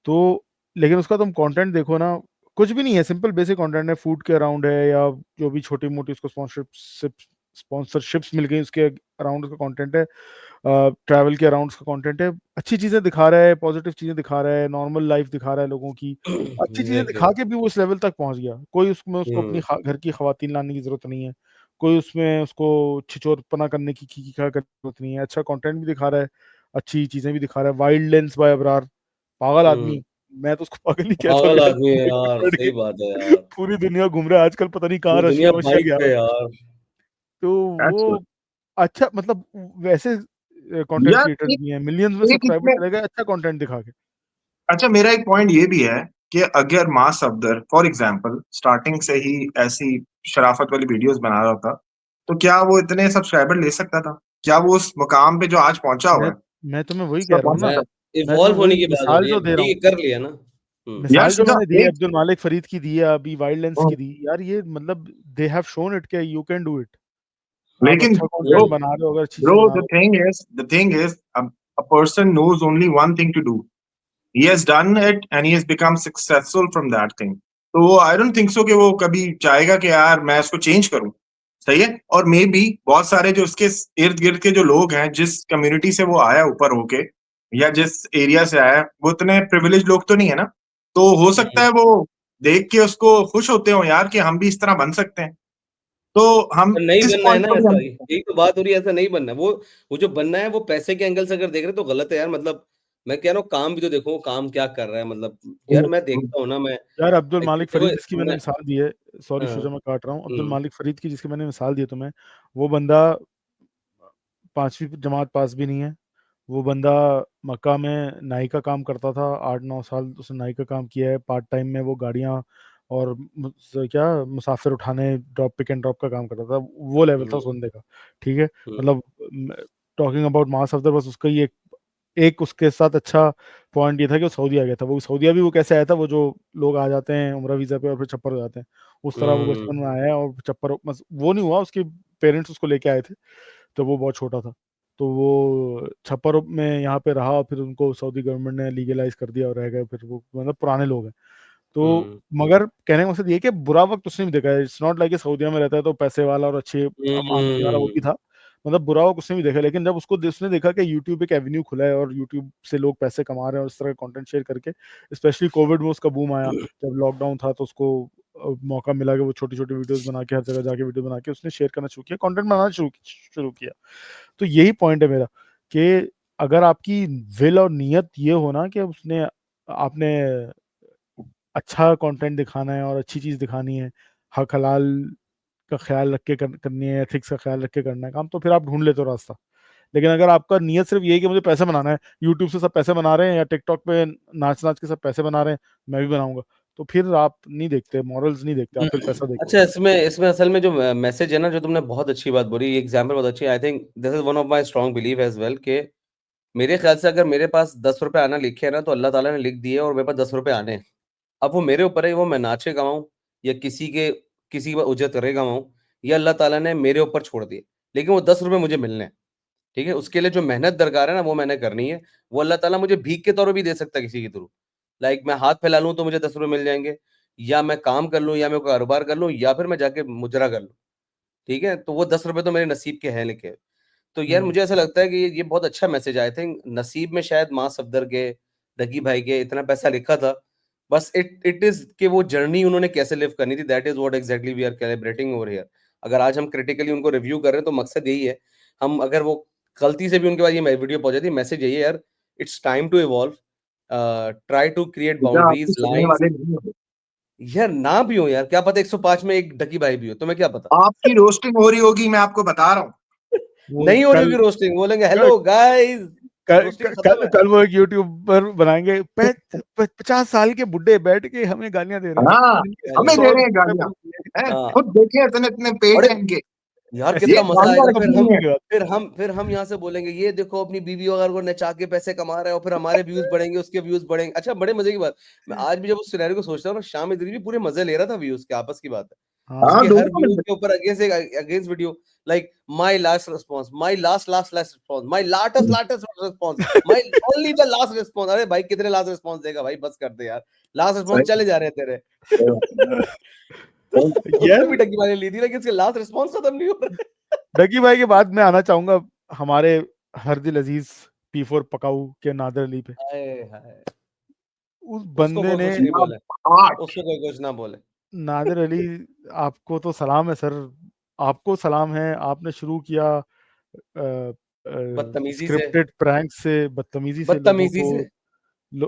तो लेकिन उसका तुम कंटेंट देखो ना, कुछ भी नहीं है, सिंपल बेसिक कंटेंट है, फूड के अराउंड है या जो भी छोटी मोटी उसको स्पॉन्सरशिप्स मिल गई उसके अराउंड उसका कंटेंट है, ट्रैवल के अराउंड उसका कंटेंट है। अच्छी चीजें दिखा रहा है, पॉजिटिव चीजें दिखा रहा है, नॉर्मल लाइफ दिखा रहा है लोगों की। अच्छी चीजें एग्जैक्टली, दिखा के भी वो इस लेवल तक पहुंच गया। कोई उसमें उसको अपनी हम्म, घर की खवातीन लाने की जरूरत नहीं है, कोई उसमें उसको छिचोरपना करने की क्या जरूरत नहीं है। अच्छा कंटेंट भी दिखा रहा है, अच्छी चीजें भी दिखा रहा है। वाइल्ड लेंस बाय अबरार, पागल हम्म, आदमी, मैं तो उसको पागल ही कहता हूँ पागल यार। आदमी है यार, पकड़ के सही बात है यार, पूरी दुनिया घूम रहा है आजकल, पता नहीं कहाँ पूरी दुनिया रशिया बाइक गया पे है। यार। तो That's वो अच्छा मतलब वैसे कंटेंट यार क्रिएटर्स एक भी हैं, मिलियंस में एक सब्सक्राइबर इसमें चले गए अच्छा कंटेंट दिखा के। अच्छा, मेरा एक पॉइंट ये भी है कि अगर मास अफदर फॉर एग्जांपल स्टार्टिंग से ही ऐसी शराफत वाली वीडियोस बना रहा था, तो क्या वो इतने सब्सक्राइबर ले सकता था? क्या वो उस मुकाम पे जो आज पहुंचा मैं हुआ है, मैं तुम्हें वही उस पर कह रहा हूँ पहुंच ना, मैं सकता? मैं तुम्हें इवॉल्व वही होने की बात हो मिसाल रही है, जो दे रहा ठीक हूँ, है कर लिया ना। यार मिसाल जो सीधा मैंने दी है एक अब्दुल मालिक फरीद की दी है, अभी वाइल्ड लेंस की दी यार, ये मतलब दे हैव शोन इट कि यू कैन डू इट। आप लेकिन अच्छा ब्रो कंटेंट बना रहे हो, अगर अच्छी चीजें ब्रो बना रहे the thing is a person knows only one thing to do. He has done it and he has become successful from that thing. तो वो आई डोंट थिंक सो कि वो कभी चाहेगा कि यार मैं इसको चेंज करूं। सही है। और मे बी बहुत सारे जो उसके इर्द गिर्द के जो लोग हैं, जिस कम्युनिटी से वो आया ऊपर होके या जिस एरिया से आया, वो इतने प्रिविलेज लोग तो नहीं है ना। तो हो सकता हम्म, है वो देख के उसको खुश होते हो यार कि हम भी इस तरह बन सकते हैं। तो हम पर नहीं इस बनना है पॉइंट ना को भी ऐसा, हम यही तो बात हो रही है, ऐसा नहीं बनना है। वो जो बनना है वो पैसे के एंगल से अगर देख रहे तो गलत है यार। मतलब मैं कह रहा हूँ काम भी तो देखो, काम क्या कर रहा है, मतलब यार मैं देखता हूँ ना, मैं यार अब्दुल मालिक देखो फरीद जिसकी मैंने मैं मिसाल दी है, सॉरी हाँ, शुजा मैं काट रहा हूँ, अब्दुल हम्म, मालिक फरीद की जिसकी मैंने मिसाल दी है तुम्हें, वो बंदा 5वीं जमात पास भी नहीं है। वो बंदा मक्का में नाई का काम करता था, 8-9 साल उसने नाई का काम किया है। पार्ट टाइम में वो गाड़ियाँ और क्या मुसाफिर उठाने, ड्रॉप पिक एंड ड्रॉप का काम करता था। वो लेवल था उस हम्म, बंदे का, ठीक है। हम्म, मतलब टॉकिंग अबाउट मास अफदर, बस उसका ही एक एक उसके साथ अच्छा पॉइंट ये था कि वो सऊदी आ गया था। वो सऊदीया भी वो कैसे आया था, वो जो लोग आ जाते हैं उम्रा वीजा पे और फिर छप्पर हो जाते हैं, उस तरह वो बचपन में हम्म, आया है और छप्पर वो नहीं हुआ, उसके पेरेंट्स उसको लेके आए थे तो वो बहुत छोटा था। तो वो छप्पर में यहाँ पे रहा, फिर उनको सऊदी गवर्नमेंट ने लीगलाइज कर दिया और रह गए। फिर वो मतलब पुराने लोग हैं तो, हम्म, मगर कहने का मकसद ये है कि बुरा वक्त उसने भी देखा है। इट्स नॉट लाइक सऊदीया में रहता है तो पैसे वाला और अच्छे आमदनी वाला वो भी था, मतलब बुरा वक्त उसने भी देखा। लेकिन जब उसने देखा कि यूट्यूब एक एवेन्यू खुला है और यूट्यूब से लोग पैसे कमा रहे हैं और इस तरह का कंटेंट शेयर करके, स्पेशली कोविड में उसका बूम आया, जब लॉकडाउन था तो उसको मौका मिला कि वो छोटी छोटी वीडियोस बना के हर जगह जाके वीडियो बना के उसने शेयर करना शुरू किया, कंटेंट बनाना शुरू किया। तो यही पॉइंट है मेरा कि अगर आपकी विल और नियत ये हो ना कि उसने आपने अच्छा कंटेंट दिखाना है और अच्छी चीज दिखानी है, हक हलाल का ख्याल रख के करनी है, एथिक्स का ख्याल रख के करना है काम, तो फिर आप ढूंढ लेते हो रास्ता। लेकिन अगर आपका नियत सिर्फ ये है कि मुझे पैसे बनाना है, यूट्यूब से सब पैसे बना रहे हैं या टिकटॉक पे नाच नाच के सब पैसे बना रहे हैं, मैं भी बनाऊंगा, तो फिर आप नहीं देखते, मॉरल्स नहीं देखते, आप फिर पैसा देखते अच्छा, इसमें इसमें असल में जो मैसेज है ना, जो तुमने बहुत अच्छी बात बोली, ये एग्जांपल बहुत अच्छी है। I think this is one of my strong believe as well कि मेरे ख्याल से अगर मेरे पास 10 रुपए आना लिखे है ना, तो अल्लाह ताला ने लिख दिए और मेरे पास 10 रुपए आने हैं। अब वो मेरे ऊपर है, वो मैं नाचे कमाऊँ या किसी की उज्जत करे कमाऊँ, ये अल्लाह ताला ने मेरे ऊपर छोड़ दिए। लेकिन वो 10 रुपए मुझे मिलने हैं, ठीक है? उसके लिए जो मेहनत दरकार है ना, वो मैंने करनी है। वो अल्लाह ताला मुझे भीख के तौर पे भी दे सकता है किसी के थ्रू। लाइक मैं हाथ फैला लूँ तो मुझे 10 रुपए मिल जाएँगे, या मैं काम कर लूँ या मैं कोई कारोबार कर लूँ या फिर मैं जाके मुजरा कर लूँ, ठीक है? तो वो 10 रुपए तो मेरे नसीब के हैं लिखे। तो यार हम्म। मुझे ऐसा लगता है कि ये बहुत अच्छा मैसेज आई थिंक नसीब में शायद माँ सफदर के, डगी भाई के इतना पैसा लिखा था। बस इट इट इज़ कि वो जर्नी उन्होंने कैसे लिव करनी थी, that is what exactly we are calibrating over here. अगर आज हम क्रिटिकली उनको रिव्यू कर रहे हैं तो मकसद यही है, हम अगर वो गलती से भी उनके पास ये वीडियो पहुँच जाती है, मैसेज यही है यार, it's time to evolve, try to create पूजा आपके बाउंड्रीज़, सुनने लाइन्स। वाले नहीं होते। यार ना भी हो यार, क्या पता 105 में एक डकी भाई भी हो, तुम्हें क्या पता? आपकी रोस्टिंग हो रही होगी, मैं आपको बता रहा हूँ। वो नहीं हो रही कल होगी रोस्टिंग, बोलेंगे कल हेलो गाइस, रोस्टिंग खत्म है। कल वो एक यूट्यूबर बनाएंगे, 50 साल के बुड्ढे बैठ के हमें गालियां दे रहे हैं, हाँ, जिनके हमें अरे! दे रहे हैं ₹100 गालियां। प्रूफ किए। हैं, हाँ, खुद देखे इतने इतने पेट अरे! हैं इनके। यार ऐसी ये कितना मज़ा गालियां आएगा, सब रखनी है। फिर हम यहाँ से बोलेंगे ये देखो अपनी बीवी वगैरह को नचा के पैसे कमा रहा है और फिर हमारे व्यूज़ बढ़ेंगे, उसके व्यूज़ बढ़ेंगे। अच्छा, बड़े मज़े की बात, मैं आज भी जब उस सिनेरियो को सोचता हूँ ना, शाम इतनी भी पूरे मज़े ले रहा था व्यूज़ के, आपस की बात है। हाँ, हाँ। उसके हर दोनों को व्यू मिल के ऊपर against video, like my last response, my last response, my latest response, my only the last response. अरे भाई कितने लास्ट रिस्पॉन्स देगा भाई, बस कर दे यार। लास्ट रिस्पॉन्स सही चले जा रहे हैं तेरे। उसने यार भी डगी वाली ली थी, लेकिन उसके लास्ट रिस्पॉन्स खत्म नहीं हो रहे। डगी भाई के बाद मैं आना चाहूंगा हमारे हर दिल अजीज P4 पकाऊ के नादर अली पे। हाय हाय, उस उसको बंदे कोई ने, कुछ नहीं बोले, आठ। उसको कोई कुछ ना बोले। नादिर अली, आपको तो सलाम है सर, आपको सलाम है। आपने शुरू किया बदतमीजी से, स्क्रिप्टेड प्रैंक से, बदतमीजी से लोगों बदतमीजी को, से।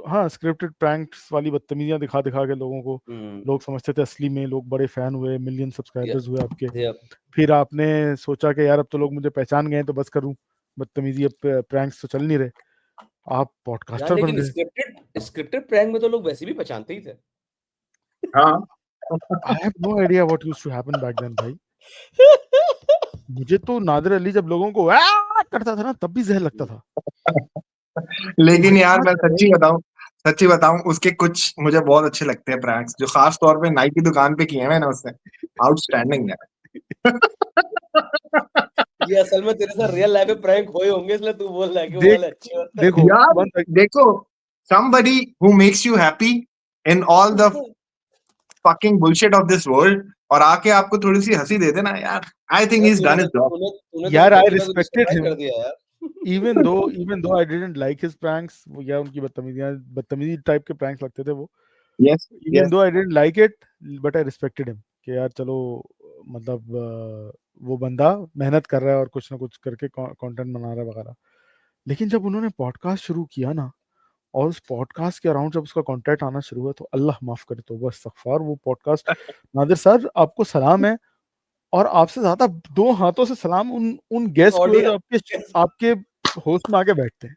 हाँ स्क्रिप्टेड प्रैंक्स वाली बदतमीजियां दिखा दिखा के लोगों को, हम्म, लोग समझते थे असली में, लोग बड़े फैन हुए, मिलियन या, सब्सक्राइबर्स हुए आपके। या, फिर आपने सोचा कि यार अब तो लोग मुझे पहचान गए हैं तो बस करूं बदतमीजी, अब प्रैंक्स तो चल नहीं रहे, आप यार पॉडकास्टर बन लेकिन गए। स्क्रिप्टेड प्रैंक में तो लोग वैसे भी पहचानते ही थे। हाँ, I have no idea what used to happen back then भाई। मुझे तो नादिर अली जब लोगों को करता था ना तब भी जहर लगता था कि लेकिन भाई यार क्या मैं कर रहे हैं। सच्ची बताऊं, उसके कुछ मुझे बहुत अच्छे लगते हैं प्रैंक्स, जो खास तौर पे नाई की दुकान पे किए हैं मैंने उसने। आउटस्टैंडिंग है। ये असल में तेरे साथ रियल लाइफ में प्रैंक हुए होंगे, इसलिए तू बोल रहा है कि वो देख वाले अच्छे होते हैं। देखो यार वन देखो, somebody who makes you happy in all the fucking bullshit of this world, और आके आपको थोड़ी सी हंसी दे देना यार, आई थिंक यार he's done his job. तूने तो फिर यार आई डगी भाई को रिस्पेक्टेड डिसरिस्पेक्ट हिम कर दिया यार। Even though I didn't like his pranks, वो यार उनकी बदतमीजी टाइप के प्रैंक्स लगते थे वो। Yes, even yes. दो I didn't like it but I respected him कि यार चलो, मतलब वो बंदा मेहनत कर रहा है और कुछ ना कुछ करके कंटेंट बना रहा है वगैरह। लेकिन जब उन्होंने पॉडकास्ट शुरू किया ना, और उस पॉडकास्ट के अराउंड जब उसका कांटेक्ट आना शुरू हुआ तो अल्लाह माफ करे तो बस इस्तगफार, वो पॉडकास्ट नादिर सर आपको सलाम है, और आपसे ज्यादा 2 हाथों से सलाम उन गेस्ट को है जो आपके होस्ट में आके बैठते हैं।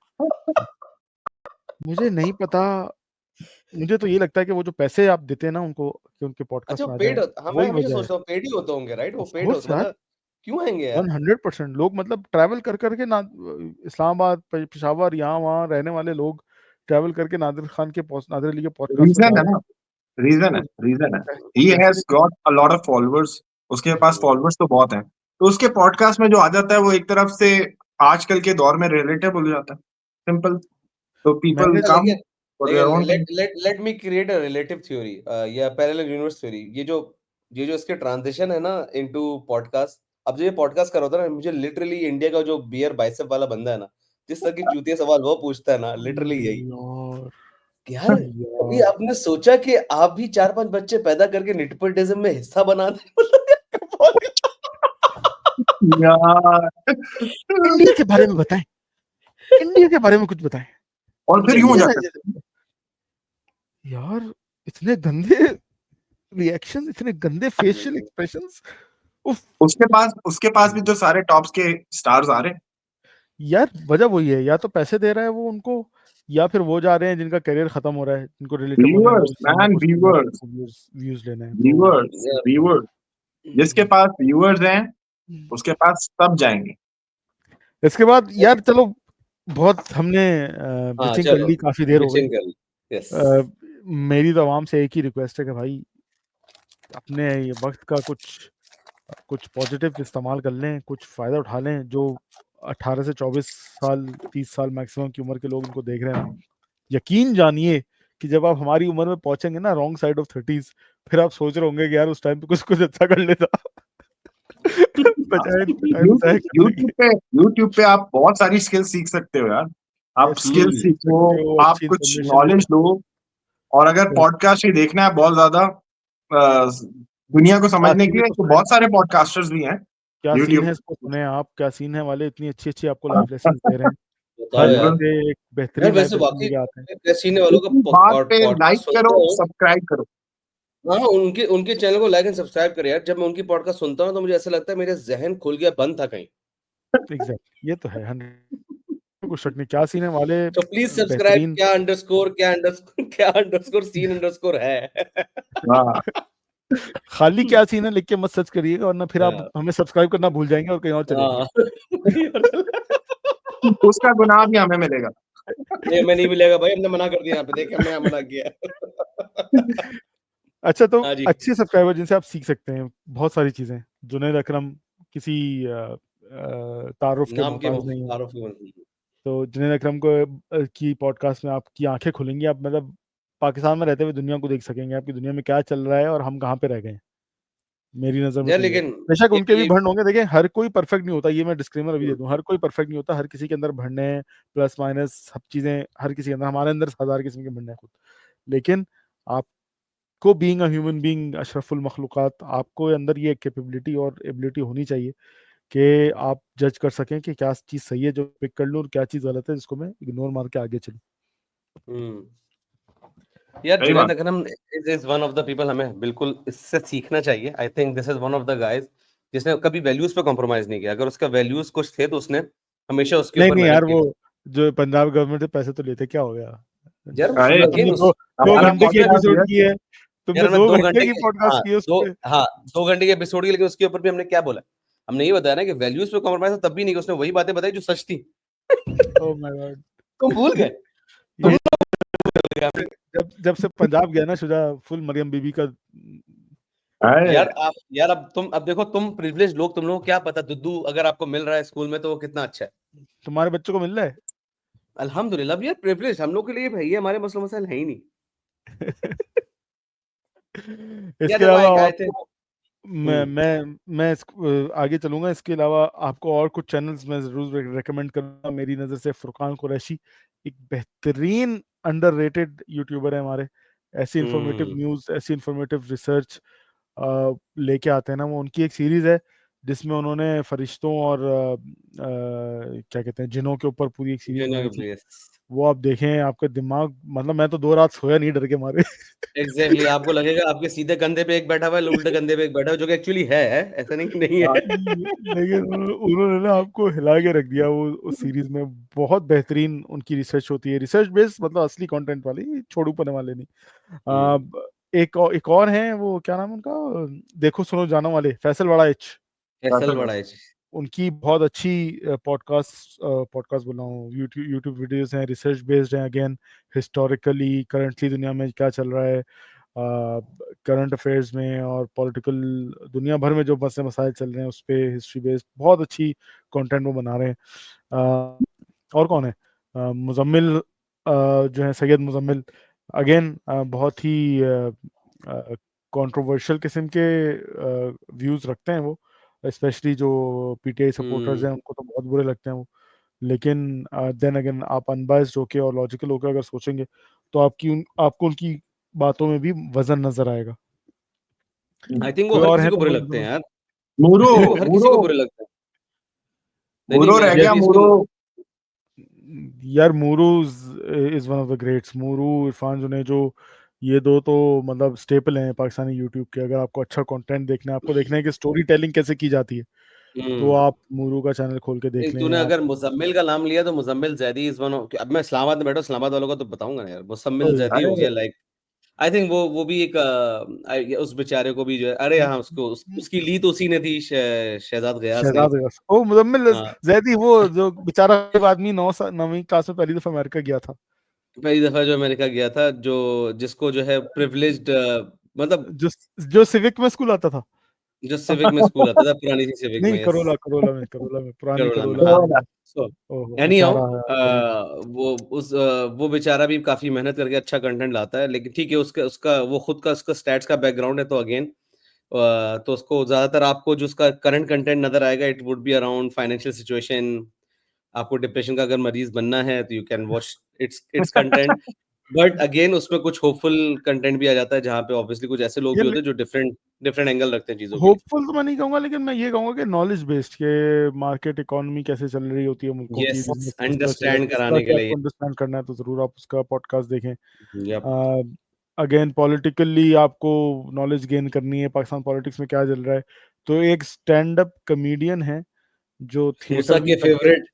मुझे नहीं पता, मुझे तो ये लगता है कि वो जो पैसे आप देते हैं ना उनको कि उनके पॉडकास्ट में आ जाए, हाँ, मैं वही हमेशा वजह है। सोचता हूँ पेड ही होते होंगे, राइट? वो ऑफ पेड कोर्स होते यार, मतलब क्यों आएंगे यार? 100% लोग मतलब ट्रैवल कर करके ना, इस्लामाबाद, पेशावर, यहाँ वहाँ रहने वाले लोग ट्रैवल करके नादिर अली के पॉडकास्ट में रीजन जा है रहे ना, रीजन है, हैं। रीजन है। तो ही पैसे हैज देके got a lot of followers, उसके पास फॉलोअर्स तो बहुत हैं, तो उसके पॉडकास्ट में जो आ जाता है वो एक तरफ से आजकल के दौर में रिलेटेबल हो जाता है, सिंपल। तो पीपल मैंने कम लेकिन for their own thing. Let me create a relative theory या पैरेलल यूनिवर्स थ्योरी। ये जो इसके ट्रांजिशन है ना इनटू पॉडकास्ट, अब जो ये पॉडकास्ट कर रहा था ना, मुझे लिटरली इंडिया का जो बियर बाइसेप वाला बंदा है ना, जिस तरह की चूतिया सवाल वो पूछता है ना, लिटरली यही यार कि यार कभी यार आपने सोचा कि आप भी 4-5 बच्चे पैदा करके नेपोटिज्म में हिस्सा बना दें? मतलब यार इंडिया के बारे में बताएं, इंडिया के बारे में कुछ बताएं। और फिर यूं हो इंडिया जाता है। यार, इतने गंदे रिएक्शन, इतने गंदे फेशियल एक्सप्रेशंस। उफ। उसके पास भी तो सारे टॉप्स के स्टार्स आ रहे हैं। यार वजह वही है, या तो पैसे दे रहा है वो उनको, या फिर वो जा रहे हैं जिनका करियर खत्म हो रहा है, जिनको रिलेटेबल होने हैं, वो व्यूअर्स इस चीज में मैन, घुस रहे हैं कि व्यूअर्स, उनको व्यूज लेने हैं तो। Viewers, viewers. जिसके पास व्यूअर्स हैं उसके पास सब जाएंगे। इसके बाद यार चलो, बहुत हमने हाँ, बिचिंग कर चलो ली, काफी देर हो गई। बिचिंग कर ली। यस। मेरी तो आवाम से एक ही रिक्वेस्ट है कि भाई अपने ये वक्त का कुछ कुछ पॉजिटिव इस्तेमाल कर लें, कुछ फ़ायदा उठा लें। जो 18 से 24 साल, 30 साल मैक्सिमम की उम्र के लोग इनको देख रहे हैं ना, यकीन जानिए कि जब आप हमारी उम्र में पहुंचेंगे ना, रॉन्ग साइड ऑफ 30s, फिर आप सोच रहे होंगे कि यार उस टाइम पे कुछ कुछ अच्छा कर लेता। बजाय बजाय करने यूट्यूब के। पे यूट्यूब पे आप बहुत सारी स्किल सीख सकते हो यार। आप यस, स्किल सीख सीखो, सकते हो, आप अच्छी कुछ इन्फॉर्मेशन ले नॉलेज सकते लो, और अगर हो। पॉडकास्ट ही देखना है बहुत ज्यादा दुनिया को क्या समझने के सीन है लिए, तो तो सुने, बहुत सारे पॉडकास्टर्स भी हैं क्या सीन है यूट्यूब। इसको सुने आप, क्या सीन है वाले इतनी अच्छी अच्छी आपको लाइफ लेसन दे रहे हैं। बताओ हर यार। हफ्ते एक यार बेहतरीन लाइफ वैसे लेसन वाकई लेके आते हैं। सीने वालों का इसी बात पे लाइक पॉडकास्ट करो, सुनता हूँ। सब्सक्राइब करो। हाँ, उनके उनके चैनल को लाइक एंड सब्सक्राइब करें यार। जब मैं उनकी पॉडकास्ट सुनता हूँ तो मुझे ऐसा लगता है मेरा ज़हन खुल गया, बंद था कहीं। एग्जैक्ट, ये तो है 100, कुछ शक नहीं। क्या सीन है वाले तो प्लीज सब्सक्राइब बेहतरीन। क्या अंडरस्कोर सीन अंडरस्कोर है। हाँ, खाली क्या सीन है लिख के मत सर्च करिएगा, वरना फिर आप हाँ, हमें सब्सक्राइब करना भूल जाएंगे और कहीं और चलेंगे। हाँ। उसका गुनाह भी हमें मिलेगा। नहीं, हमें नहीं मिलेगा भाई, हमने मना कर दिया यहाँ पे, देखिए हमने यहाँ मना किया है। अच्छा, तो हाँ जी। अच्छे सब्सक्राइबर जिनसे आप सीख सकते हैं बहुत सारी चीजें। जुनैद अकरम किसी तारुफ के नाम के मोहताज नहीं है। तारुफ की तो जुनैद अकरम को की पॉडकास्ट में आपकी आंखें खुलेंगी, आप मतलब पाकिस्तान में रहते हुए दुनिया को देख सकेंगे, आपकी दुनिया में क्या चल रहा है और हम कहाँ पे रह गए हैं। मेरी नज़र में यार तो ये है। लेकिन बेशक उनके भी ये भंड होंगे, देखिए हर कोई परफेक्ट नहीं होता, ये मैं डिस्क्लेमर अभी दे दूं, हर कोई परफेक्ट नहीं होता, हर किसी के अंदर भंड है, प्लस माइनस सब चीज़ें, हर किसी के अंदर, हमारे अंदर 1000 किस्म के भंड है खुद। लेकिन आपको बीइंग अ ह्यूमन बीइंग अशरफुल मखलूक़ात, आपको अंदर ये कैपेबिलिटी और एबिलिटी होनी चाहिए कि आप जज कर सकें कि क्या चीज़ सही है जो पिक कर लूँ और क्या चीज़ गलत है जिसको मैं इग्नोर मार के आगे चलूँ। हम्म यार सही जुनैद बात। Akram is one of the people, हमें बिल्कुल इससे सीखना चाहिए। I think this is one of the guys जिसने कभी वैल्यूज पे कॉम्प्रोमाइज नहीं किया। अगर उसका वैल्यूज कुछ थे तो उसने हमेशा उसके नहीं, ऊपर नहीं मेहनत यार, की। वो जो पंजाब गवर्नमेंट से पैसे तो लेते, क्या हो गया? यार अरे अगेन तुमने उस दो हमारा घंटे की उसमें पॉडकास्ट एपिसोड है। की है, यार तुमने मैं 2 2 घंटे घंटे की के पॉडकास्ट की है उस पे। हाँ 2 घंटे के एपिसोड की, लेकिन उसके ऊपर भी हमने क्या बोला? हमने ये बताया ना कि वैल्यूज पे कॉम्प्रोमाइज तब भी नहीं किया। उसने वही बातें बताई जो सच थी। Oh my God. तुम भूल गए, तुम ये भूल गए हमने। जब जब से पंजाब गया ना शुजा, फुल मरियम बीबी का। अरे यार अब देखो, तुम प्रिविलेज लोग, तुम लोगों को क्या पता दुद्धू अगर आपको मिल रहा है स्कूल में तो वो कितना अच्छा है। तुम्हारे बच्चों को मिल रहा है? अल्हम्दुलिल्लाह यार, प्रिविलेज हम लोग के लिए भैया, हमारे मसलो मसाइल है ही नहीं। यार इसके देखो अलावा एक आए थे। आपको मैं आगे चलूंगा। इसके अलावा आपको और कुछ चैनल्स मैं जरूर रेकमेंड करूंगा। मेरी नज़र से फुरकान कुरैशी एक बेहतरीन अंडररेटेड यूट्यूबर है हमारे। ऐसी इंफॉर्मेटिव हम्म न्यूज़, ऐसी इंफॉर्मेटिव रिसर्च लेके आते हैं ना। वो उनकी एक सीरीज है जिसमें उन्होंने फरिश्तों और क्या कहते हैं, जिनों के ऊपर पूरी एक सीरीज बनाई थी। वो आप देखें, आपका दिमाग, मतलब मैं तो 2 रात सोया नहीं डर के मारे। एग्जैक्टली आपको लगेगा आपके सीधे कंधे पे एक बैठा हुआ है, उल्टे कंधे पे एक बैठा हुआ है, जो कि एक्चुअली है, ऐसा नहीं कि नहीं है। लेकिन उन्होंने ना आपको हिला के रख दिया वो उस सीरीज में। बहुत बेहतरीन उनकी रिसर्च होती है, रिसर्च बेस्ड, मतलब असली कंटेंट वाली, छोड़ू पने वाले नहीं। एक और है, वो क्या नाम है उनका, देखो सुनो जानो वाले, फैसल वाला एच। फैसल बड़ा है। उनकी बहुत अच्छी पॉडकास्ट पॉडकास्ट बोल रहा हूँ, यूट्यूब यूट्यूब वीडियोस हैं, रिसर्च बेस्ड हैं, अगेन हिस्टोरिकली करंटली दुनिया में क्या चल रहा है, करंट अफेयर्स में और पॉलिटिकल दुनिया भर में जो मसले मसाइल चल रहे हैं उस पे हिस्ट्री बेस्ड बहुत अच्छी कंटेंट वो बना रहे हैं। और कौन है, मुजम्मिल, जो है सैयद मुजम्मिल, अगेन बहुत ही कंट्रोवर्शियल किस्म के व्यूज रखते हैं वो, स्पेशली जो पीटीआई सपोर्टर्स हैं उनको तो बहुत बुरे लगते हैं वो। लेकिन देन अगेन आप अनबायस्ड होके और लॉजिकल होकर अगर सोचेंगे तो आपको उनकी बातों में भी वजन नजर आएगा। आई थिंक वो कोई हर और किसी है को तो बुरे बोल लगते दो। हैं यार, मूरो आई थिंक वो हर किसी को मूरो बुरे लगते हैं। नहीं नहीं मूरो रह मैं गया, भी इसको, मूरो। यार Mooroo is one of the greats, Mooroo, Irfan Junejo, ये दो तो मतलब स्टेपल हैं पाकिस्तानी यूट्यूब के। अगर आपको अच्छा कंटेंट देखना है, आपको देखना है कि स्टोरी टेलिंग कैसे की जाती है, तो हम्म आप मूरू का चैनल खोल के देख एक लें तूने आप। अगर मुजम्मिल का नाम लिया तो Muzammil Zaidi is one of, अब मैं इस्लामाबाद में बैठा, इस्लामाबाद वालों का तो बताऊंगा ना यार, मुजम्मिल ओह, जैदी हो अरे गया, लाइक आई थिंक वो भी एक उस बेचारे को भी जो है, अरे हाँ उसकी ली तो उसी ने थी, शहजाद गयास ने। शहजाद गयास, ओ मुजम्मिल हाँ जैदी, वो जो बेचारा गरीब आदमी 9वीं क्लास में पहली दफा अमेरिका गया था, पहली दफा जो अमेरिका गया था, जो जिसको जो है प्रिविलेज्ड, मतलब जो जो सिविक में स्कूल आता था। जो सिविक में स्कूल आता था, पुरानी सी सिविक नहीं, में, यस, करोला में पुरानी करोला में, करोला हाँ। में। सो ओहो एनी हाउ बेचारा है गरीब। वो बेचारा भी काफी मेहनत करके अच्छा कंटेंट लाता है, लेकिन ठीक है, उसका उसका वो खुद का उसका स्टैट्स का बैकग्राउंड है, तो अगेन तो उसको ज्यादातर आपको जो उसका करंट कंटेंट नजर आएगा, it would be around financial situation. आपको डिप्रेशन का अगर मरीज बनना है तो you can watch it's content. But again उसमें कुछ होपफुल कंटेंट भी आ जाता है, जहाँ पे ऑब्वियसली कुछ ऐसे लोग भी ये होते हैं जो डिफरेंट डिफरेंट एंगल रखते हैं चीजों के लिए। होपफुल तो मैं नहीं कहूंगा, लेकिन मैं ये कहूंगा कि नॉलेज बेस्ड के, मार्केट इकोनॉमी कैसे चल रही होती है मुल्कों की, यस, बिजनेस किस तरह चल रहा है, अंडरस्टैंड इस तरह कराने की के लिए। आपको अंडरस्टैंड करना है तो जरूर आप उसका पॉडकास्ट देखें। यप। अगेन पॉलिटिकली आपको नॉलेज गेन करनी है, पाकिस्तान पॉलिटिक्स में क्या चल रहा है, तो एक स्टैंड अप कॉमेडियन है जो मूसा थिएटर भी के करते फेवरेट।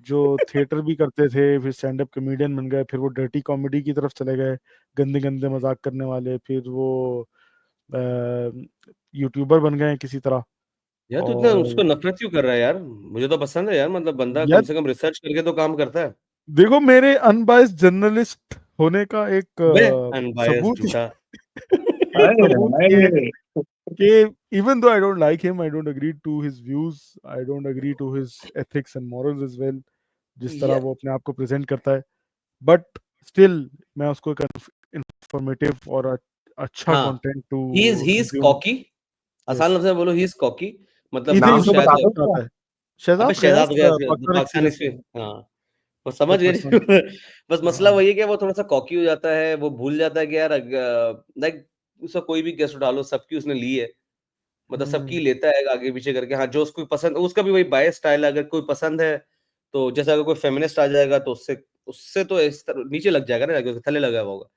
जो थिएटर भी करते थे, फिर स्टैंड अप कॉमेडियन बन गए, फिर वो डर्टी कॉमेडी की तरफ चले गए, गंदे गंदे मजाक करने वाले, फिर वो यूट्यूबर बन गए किसी तरह। यार तो इतना और उसको नफरत क्यों कर रहा है यार? मुझे तो पसंद है यार, मतलब बंदा कम यार से कम रिसर्च करके तो काम करता है। देखो, मेरे अनबायस्ड जर्नलिस्ट होने का एक बे अनबायस्ड सबूत झूठा। एक हाय सबूत ये है हाय। कि even though I don't like him, I don't agree to his views, I don't agree to his ethics and morals as well, जिस तरह यार वो अपने आप को प्रेजेंट करता है, बट स्टिल मैं उसको एक इंफॉर्मेटिव और अच्छा हाँ, content to he is consume. Cocky. आसान यस, लफ्ज़ में बोलो, ही इज कॉकी। मतलब इधर वो नाम तो इसी बता शायद, दो से क्या? आता है, अबे शहजाद गयास, शहजाद गया पाकिस्तान पाकिस्तान एक्सपीरियंस इसमें, में। हाँ, वो समझ बट गए। पर्सनल, बस मसला हाँ। वही है कि वो थोड़ा-सा कॉकी हो जाता है, वो भूल जाता है कि यार लाइक उसका कोई भी गेस्ट उठा लो, सबकी उसने ली है। मतलब सबकी हम्म, लेता है आगे-पीछे करके, हाँ, जो उसको पसंद, उसका भी वही बायस स्टाइल है, अगर कोई पसंद है, तो जैसे अगर कोई फेमिनिस्ट आ जाएगा तो उससे उससे तो इस तरह नीचे लग जाएगा ना, क्योंकि थल्ले लगा हुआ होगा।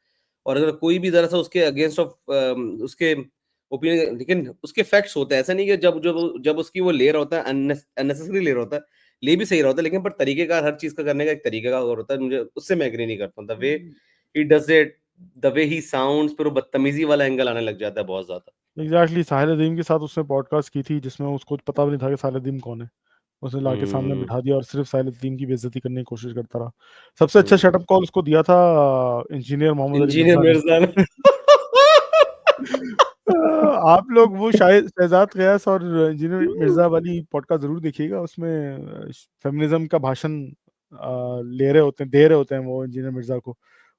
और अगर कोई भी ज़रा-सा उसके अगेंस्ट ऑफ उसके ओपिनियन, लेकिन उसके फैक्ट्स होते हैं, ऐसा नहीं कि जब जब जब उसकी वो ले रहा होता है, अननेसेसरी ले रहा होता है, ले भी सही रहा होता है, लेकिन पर तरीकेकार हर चीज़ का करने का एक तरीका और होता है, मुझे उससे मैं एग्री नहीं करता। The way he does it, the way he sounds, फिर वो बदतमीज़ी वाला एंगल आने लग जाता है बहुत ज़्यादा। एग्जैक्टली, साहिल अदीम के साथ उसने पॉडकास्ट की थी जिसमें उसको पता भी नहीं था कि साहिल अदीम कौन है, उसने लाके सामने हुँ, बिठा दिया और सिर्फ साहिल अदीम की बेइज्जती करने की कोशिश करता रहा। सबसे अच्छा हुँ। शटअप कॉल उसको दिया था इंजीनियर मोहम्मद अली इंजीनियर मिर्जा ने। मिर्ज़ा ने। आप लोग वो शायद शहजाद गयास और इंजीनियर मिर्जा वाली पॉडकास्ट जरूर देखिएगा, उसमें फेमिनिज्म का भाषण ले रहे होते हैं, दे रहे होते हैं वो इंजीनियर मिर्जा को,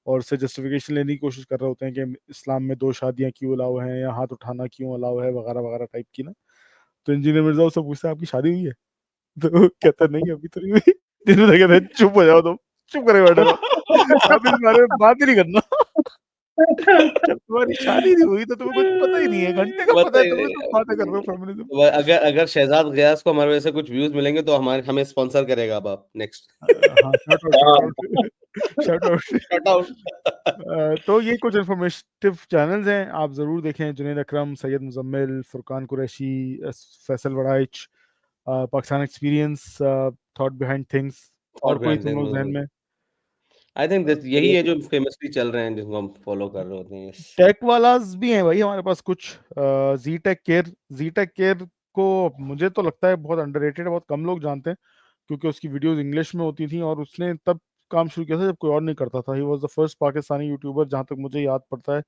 और उससे जस्टिफिकेशन लेने की कोशिश कर रहे होते हैं कि इस्लाम में 2 शादियां क्यों अलाउ हैं, या हाथ उठाना क्यों अलाउ है, वगैरह वगैरह टाइप की ना। तो इंजीनियर मिर्जा उससे पूछता है आपकी शादी हुई है, तो वो कहता है, नहीं अभी तो नहीं हुई। कहते हैं चुप हो जाओ तुम, चुप करे बैठे रहो, आप इस बारे में बात ही नहीं करना। तुम्हारी शादी नहीं हुई तो तुम्हें कुछ पता ही नहीं है, घंटे का पता है तुम्हें, तुम बातें कर रहे हो फेमिनिज्म। अगर अगर शहजाद गयास को हमारे वजह से कुछ व्यूज मिलेंगे तो हमें स्पॉन्सर करेगा अब आप नेक्स्ट। हाँ, shout out, shout out, shout out. Shut out. तो ये कुछ इन्फॉर्मेटिव चैनल्स हैं, आप जरूर देखें। Junaid Akram, Syed Muzammil, Furqan Qureshi, Faisal Warraich, Pakistan experience, thought behind things, और कोई तुम लोग जहन में? आई थिंक दिस यही है जो फेमसली चल रहे हैं, जिसको हम फॉलो कर रहे होते हैं। yes। टेक वालाज भी हैं भाई हमारे पास कुछ। जी टेक केयर को मुझे तो लगता है बहुत अंडररेटेड है, बहुत कम लोग जानते हैं, क्योंकि उसकी वीडियोस इंग्लिश में होती थी और उसने तब काम शुरू किया था जब कोई और नहीं करता था। He was the first Pakistani YouTuber, जहां तक मुझे याद पड़ता है,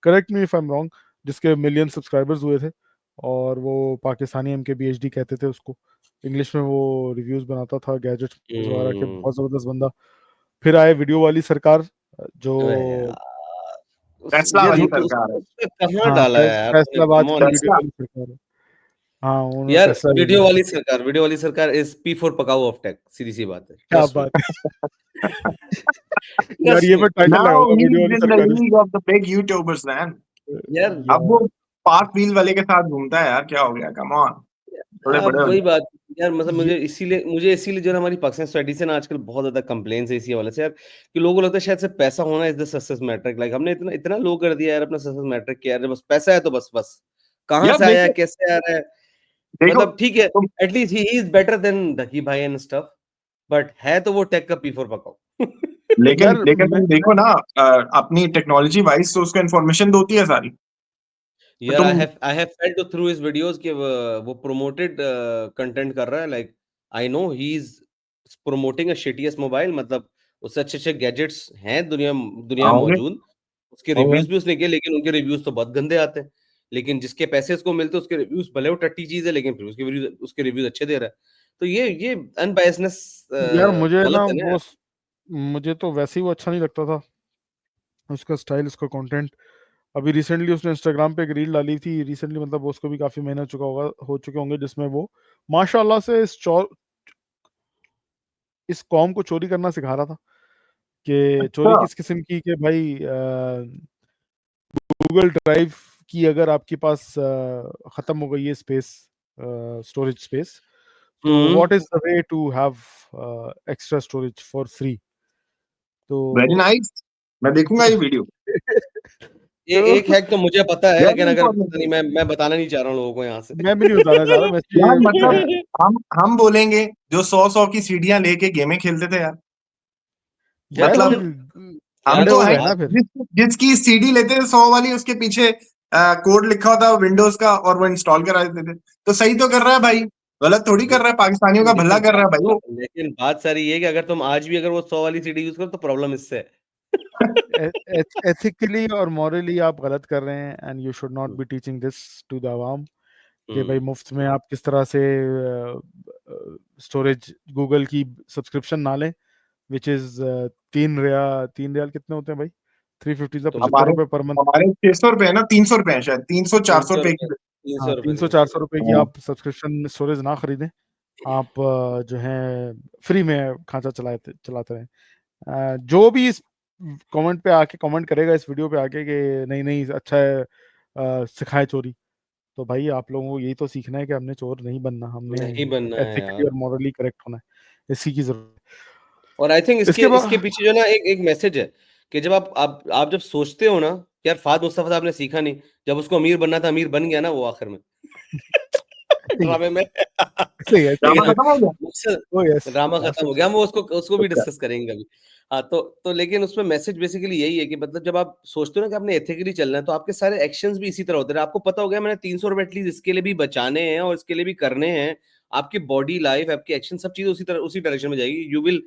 correct me if I am wrong, जिसके मिलियन सब्सक्राइबर्स हुए थे। और वो पाकिस्तानी MKBHD कहते थे उसको। इंग्लिश में वो रिव्यूज बनाता था गैजेट्स वगैरह के, बहुत जबरदस्त बंदा। फिर आए वीडियो वाली सरकार, जो टेस्ला यार वाली YouTube, सरकार है। कहाँ हाँ, डाला है यार आपने? फैसलाबाद Come की on। वीडियो टेस्ला वाली सरकार है। हाँ, उन्होंने यार टेस्ला वीडियो वीडियो। वाली सरकार इज P4 पकाऊ ऑफ टेक, सीधी सी बात है, क्या ट्रस्ट मी। बात है। यार ट्रस्ट ये मी मैं टाइटल नाउ लगाऊंगा, ही वीडियो इज वाली इन द सरकार। League of the big YouTubers man. यार अब वो यार पार्क व्हील वाले के साथ घूमता है यार, क्या हो गया, कम ऑन, थोड़े अब बड़े हो वही जाओ। बात यार, मतलब ये मुझे इसीलिए जो है हमारी पाकिस्तान सोसाइटी से ना आजकल बहुत ज्यादा कंप्लेंट्स है इसी हवाले से यार, कि लोगों को लगता है शायद से पैसा होना is the success metric. Like हमने इतना इतना लो कर दिया यार अपना सक्सेस मैट्रिक कि यार बस पैसा है तो बस बस कहाँ यार से आया है, देखो, कैसे आ रहा है। देखो मतलब ठीक है, तुम, at least he is better than ढकी भाई एंड स्टफ, बट है तो वो टेक का P4 पकाओ। लेकिन यार लेकिन मैं तुम देखो ना, अपनी टेक्नोलॉजी वाइज तो उसको इन्फॉर्मेशन होती है सारी। तो यार तुम I have felt through his videos कि वो प्रोमोटेड कंटेंट कर रहा है। Like I know he is promoting a shittiest mobile, मतलब उससे अच्छे अच्छे गैजेट्स हैं दुनिया दुनिया में आओगे मौजूद। उसके आओगे रिव्यूज भी उसने किए, लेकिन उनके रिव्यूज तो बहुत गंदे आते हैं। लेकिन जिसके पैसे उसको मिलते हैं उसके रिव्यूज भले वो टट्टी चीज है, लेकिन फिर उसके रिव्यूज अच्छे दे रहा है। तो ये अनबायसनेस यार मुझे गलत ना है ना वो यार। मुझे तो वैसे ही वो अच्छा नहीं लगता था, उसका स्टाइल, उसका कंटेंट। अभी रिसेंटली उसने इंस्टाग्राम पे एक रील डाली थी, रिसेंटली मतलब वो उसको भी काफी महीना हो चुके होंगे, जिसमें वो माशाल्लाह से इस कौम को चोरी करना सिखा रहा था। कि चोरी अच्छा। किस किस्म की, कि भाई गूगल ड्राइव की अगर आपके पास खत्म हो गई है स्पेस, स्टोरेज स्पेस, तो hmm. What is the way to have extra storage for free. Very तो नाइस, मैं देखूंगा ये वीडियो। एक हैक तो मुझे पता है, वेरी लेकिन अगर पता नहीं, इंफॉर्मेटिव। मैं बताना नहीं चाह रहा हूँ लोगों को यहाँ से। मैं भी नहीं बताना चाह रहा, वैसे यार ये मतलब मैं हम बोलेंगे जो 100 की सीढ़ियां लेके गेमें खेलते थे यार। यार मतलब फिर मतलब यार बूढ़े हमको हो है, गए ना फिर। जिसकी सीडी लेते थे 100 वाली, उसके पीछे कोड लिखा होता विंडोज का, और वो इंस्टॉल करा देते थे। तो सही तो कर रहा है भाई, गलत थोड़ी कर रहा है, पाकिस्तानियों का भला लेकिन कर रहा है भाई वो। लेकिन बात सारी ये है कि अगर तुम आज भी अगर वो 100 वाली सीडी यूज करो तो प्रॉब्लम इससे है। एथिकली और मॉरली आप गलत कर रहे हैं, and you should not be teaching this to the आवाम, कि भाई मुफ्त में आप किस तरह से स्टोरेज गूगल की सब्सक्रिप्शन ना लें, विच इज 3 रियाल कितने होते हैं भाई? 350 से तो 75 रुपए पर मंथ। हमारे 600 रुपए है ना, 300 रुपए है शायद, 300-400 रुपए 300 रुपए, की। 300 हाँ, रुपए, 300-400 रुपए की हाँ। आप सब्सक्रिप्शन स्टोरेज ना खरीदें। आप जो है फ्री में खांचा चलाते रहें। जो भी इस कमेंट पे आके कमेंट करेगा, इस वीडियो पे आके, कि नहीं नहीं अच्छा है, सिखाए चोरी, तो भाई आप लोगों को यही तो सीखना है कि हमने चोर नहीं बनना, हमने नहीं बनना है एथिकली यार। और मॉरली करेक्ट होना है, इसी की जरूरत और आई थिंक है। इसके इसके इसके बाद पीछे जो ना एक एक मैसेज है, कि जब आप जब सोचते हो ना, यार फाद मुस्तफा साहब ने सीखा नहीं, जब उसको अमीर बनना था अमीर बन गया ना वो आखिर में। सही है, ड्रामे में। सही है, सही ड्रामा है। लेकिन खत्म हो गया। मुझसे ओ यस, ड्रामा खत्म हो गया, हम वो उसको उसको भी अच्छा। डिस्कस करेंगे अभी। हाँ, तो लेकिन उसमें मैसेज बेसिकली यही है कि मतलब जब आप सोचते हो ना कि आपने एथिकली चलना है, तो आपके सारे एक्शंस भी इसी तरह होते हैं। आपको पता हो गया मैंने 300 रुपए एटलीस्ट इसके लिए भी बचाने हैं और इसके लिए भी करने हैं। आपकी बॉडी लाइफ, आपकी एक्शन, सब चीजें उसी डायरेक्शन में जाएगी। You will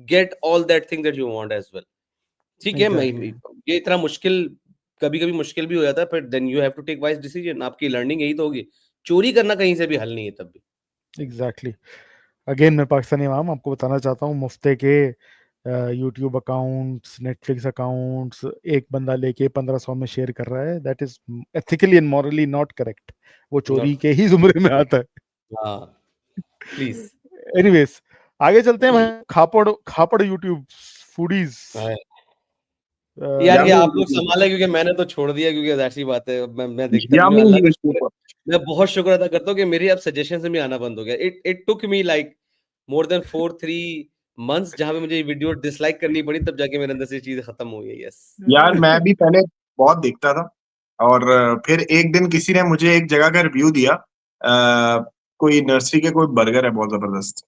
get all that thing that you want as well. ठीक है, मैं एग्जैक्टली, ये इतना मुश्किल, कभी कभी मुश्किल भी हो जाता है, but then you have to take wise decision. आपकी लर्निंग यही तो होगी। चोरी करना कहीं से भी हल नहीं है तब भी। एग्जैक्टली। अगेन मैं पाकिस्तानी इमाम आपको बताना चाहता हूँ, मुफ्ते के यूट्यूब अकाउंट्स, नेटफ्लिक्स अकाउंट्स एक बंदा लेके 1500 में शेयर कर रहा है, that is ethically and morally not correct. वो चोरी नॉट, के ही जुमरे में आता है। हाँ, प्लीज। एनीवेज, आगे चलते हैं भाई। खापड़ खापड़ यूट्यूब फूडीज। यार यार ये वो आप लोग संभाले, क्योंकि मैंने तो छोड़ दिया, क्योंकि ऐसी बात है। मैं देखता भी नहीं हूँ। यामी अल्लाह का ही शुक्र है, यूट्यूबर। मैं बहुत शुक्र अदा करता हूँ कि मेरी अब सजेशन से भी आना बंद हो गया। It took me like more than 3 months, जहां पे मुझे वीडियो डिसलाइक करनी पड़ी, तब जाके मेरे अंदर से चीजें खत्म हो गई। यस। यार मैं भी पहले बहुत देखता था, और फिर एक दिन किसी ने मुझे एक जगह का रिव्यू दिया, कोई नर्सरी के कोई बर्गर है बहुत जबरदस्त।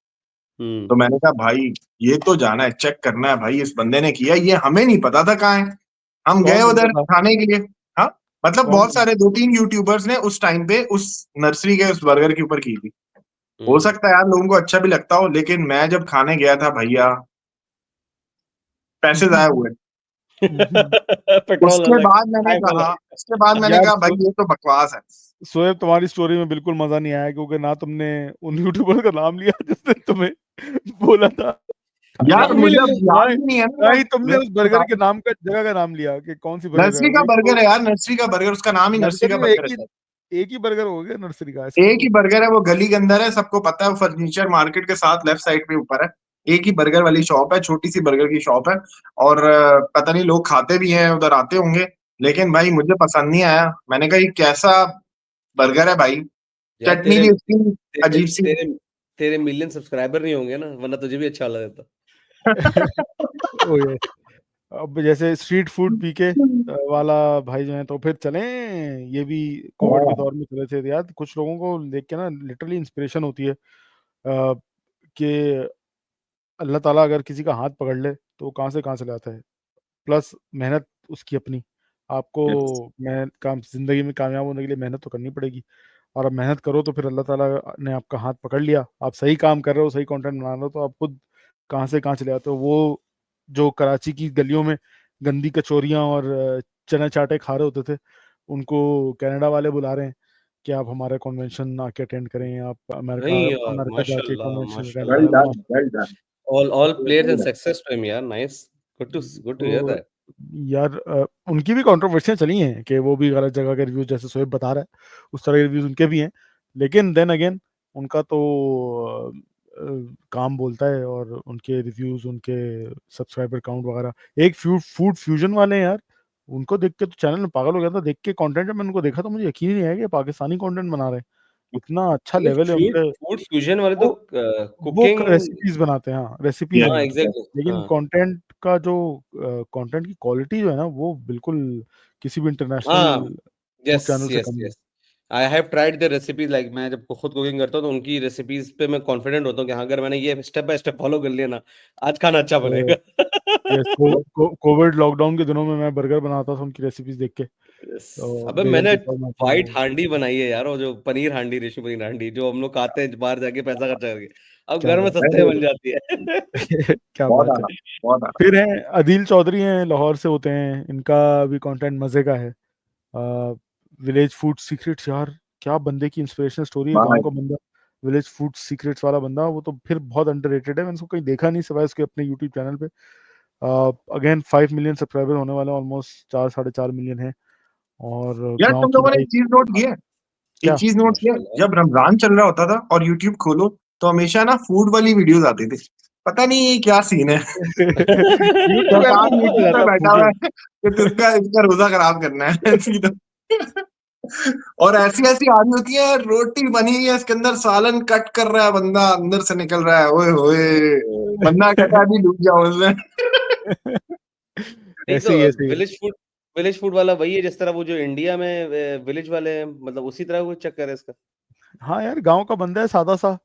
तो मैंने कहा भाई ये तो जाना है, चेक करना है भाई, इस बंदे ने किया, ये हमें नहीं पता था कहाँ है। हम गए कौन बंदा उधर था? खाने के लिए। हाँ, मतलब कौन बहुत बंदा? सारे 2-3 यूट्यूबर्स ने उस टाइम पे उस नर्सरी के उस बर्गर के ऊपर की थी। हो सकता है यार लोगों को अच्छा भी लगता हो, लेकिन मैं जब खाने गया था भैया, पैसे जाया हुए। पेट्रोल अलग, टाइम अलग। उसके बाद मैंने यार कहा भाई ये तो बकवास है। शोएब, तुम्हारी स्टोरी में बिल्कुल मजा नहीं आया, क्योंकि ना तुमने उन यूट्यूबर का नाम लिया जिसने तुम्हें बोला था खाने यार के नहीं लिए, मुझे नहीं अब ना याद ही भी नहीं है ना ना ही तुमने मैं उस बर्गर बता के नाम का, जगह का नाम लिया कि कौन सी बर्गर है, नर्सरी का वही तो। बर्गर है यार, नर्सरी का बर्गर, उसका नाम ही नर्सरी का नर्सरी में बर्गर है। एक ही बर्गर हो गया नर्सरी का, ऐसा एक थोड़ा ही होता बर्गर है, वो गली के अंदर है, सबको पता है, वो फर्नीचर मार्केट के साथ लेफ्ट साइड पे ऊपर है। एक ही बर्गर वाली शॉप है, छोटी सी बर्गर की शॉप है। और पता नहीं लोग खाते भी हैं, उधर आते होंगे, लेकिन भाई मुझे पसंद नहीं आया। मैंने कहा ये कैसा बर्गर है भाई, यार चटनी तेरे भी उसकी तेरे अजीब सी। तेरे तेरे मिलियन सब्सक्राइबर नहीं होंगे ना, वरना तुझे भी अच्छा लगा देता। है। ओ ये, अब जैसे स्ट्रीट फूड पीके वाला भाई जो है, तो फिर चलें, ये भी कोविड के दौर में चले थे यार। कुछ लोगों को देख के ना लिटरली इंस्पिरेशन होती है, कि अल्लाह ताला अगर किसी का हाथ पकड़ ले तो वो कहाँ से लाता है। प्लस मेहनत उसकी अपनी, आपको Yes. मेहनत काम जिंदगी में कामयाब होने के लिए मेहनत तो करनी पड़ेगी। और अब मेहनत करो तो फिर अल्लाह ताला ने आपका हाथ पकड़ लिया, आप सही काम कर रहे हो, सही कंटेंट बना रहे हो, तो आप खुद कहाँ से ले आते हो। वो जो कराची की गलियों में गंदी कचौरियाँ और चने चाटे खा रहे होते थे, उनको कनाडा वाले बुला रहे हैं कि आप हमारे कन्वेंशन आके अटेंड करें, आप अमेरिका नहीं यार, अमेरिका जाके माशाल्लाह कन्वेंशन अटेंड Well माशाल्लाह। करें। done, well done, All players well and done. success to him यार, नाइस। गुड टू हियर तो दैट। यार उनकी भी कंट्रोवर्सियां चली हैं कि वो भी गलत जगह के रिव्यूज, जैसे शोएब बता रहा है उस तरह के रिव्यूज उनके भी हैं। लेकिन देन अगेन उनका तो काम बोलता है, और उनके रिव्यूज, उनके सब्सक्राइबर काउंट वगैरह। एक फूड फ्यूजन वाले हैं यार, उनको देख के तो चैनल में पागल हो गया था देख के। कंटेंट जब मैंने उनको देखा तो मुझे यकीन ही नहीं आया कि पाकिस्तानी कंटेंट बना रहे हैं। इतना अच्छा ये लेवल है फूड उनके। फूड फ्यूजन वाले तो वो वो कुकिंग। रेसिपीज बनाते हैं, हाँ रेसिपीज Yes, हाँ बनाते हैं। yes. एग्जैक्टली, लेकिन हाँ कंटेंट का जो कंटेंट की क्वालिटी जो है ना, वो बिल्कुल किसी भी हाँ। इंटरनेशनल फूड यस चैनल से यस कम है। Yes. I have tried the recipes, like मैं जब खुद कुकिंग करता हूँ तो उनकी रेसिपीज पे मैं कॉन्फिडेंट होता हूँ कि हाँ, अगर मैंने ये स्टेप बाय स्टेप फॉलो कर लिया ना, आज खाना अच्छा बनेगा। यस, कोविड लॉकडाउन के दिनों में मैं बर्गर बनाता था उनकी रेसिपीज देख के, Yes. तो अबे दे मैंने बिकॉज माय वाइट फेवरेट। हांडी बनाई है यार, वो जो पनीर हांडी, रेशमी पनीर हांडी, जो हम लोग खाते हैं बाहर जाके पैसा खर्चा करके, अब क्या घर में बात सस्ते में अरे बन जाती है। है। क्या बहुत बात है। आना, बहुत आना। फिर हैं अदील चौधरी, हैं लाहौर से होते हैं, इनका भी कंटेंट मजे का है। विलेज फूड सीक्रेट्स, यार क्या बंदे की इंस्पिरेशनल स्टोरी है। गांव भाई का बंदा, विलेज फूड सीक्रेट्स वाला बंदा, वो तो फिर बहुत अंडररेटेड है। मैंने उसको कहीं देखा नहीं सिवाय उसके अपने यूट्यूब चैनल पे। अगेन 5 मिलियन सब्सक्राइबर होने वाले, ऑलमोस्ट 4-4.5 मिलियन है। और यार गांव तुम की लोगों ने लाइफ। एक चीज नोट की है, एक क्या? चीज नोट किया, माशाल्लाह। जब रमजान चल रहा होता था और यूट्यूब खोलो तो हमेशा ना फूड वाली वीडियोस आती थी। पता नहीं ये क्या सीन है। यूट्यूब शैतान एल्गोरिथम यूट्यूब है पे ज्यादा बैठा हुआ फूडी। है कि इसका इसका रोजा खराब करना है सीधा। और ऐसी ऐसी आ रही होती है, रोटी बनी हुई है, इसके अंदर सालन कट कर रहा है बंदा, अंदर से निकल रहा है, ओए होए, बंदा कहता है अभी डूब जाओ उसमें। नहीं तो ऐसे ही ऐसे ही। विलेज फूड वाला वही है, जिस तरह वो जो इंडिया में विलेज वाले हैं, मतलब उसी तरह वो चक्कर है इसका। हाँ यार, गांव का बंदा है सादा सा,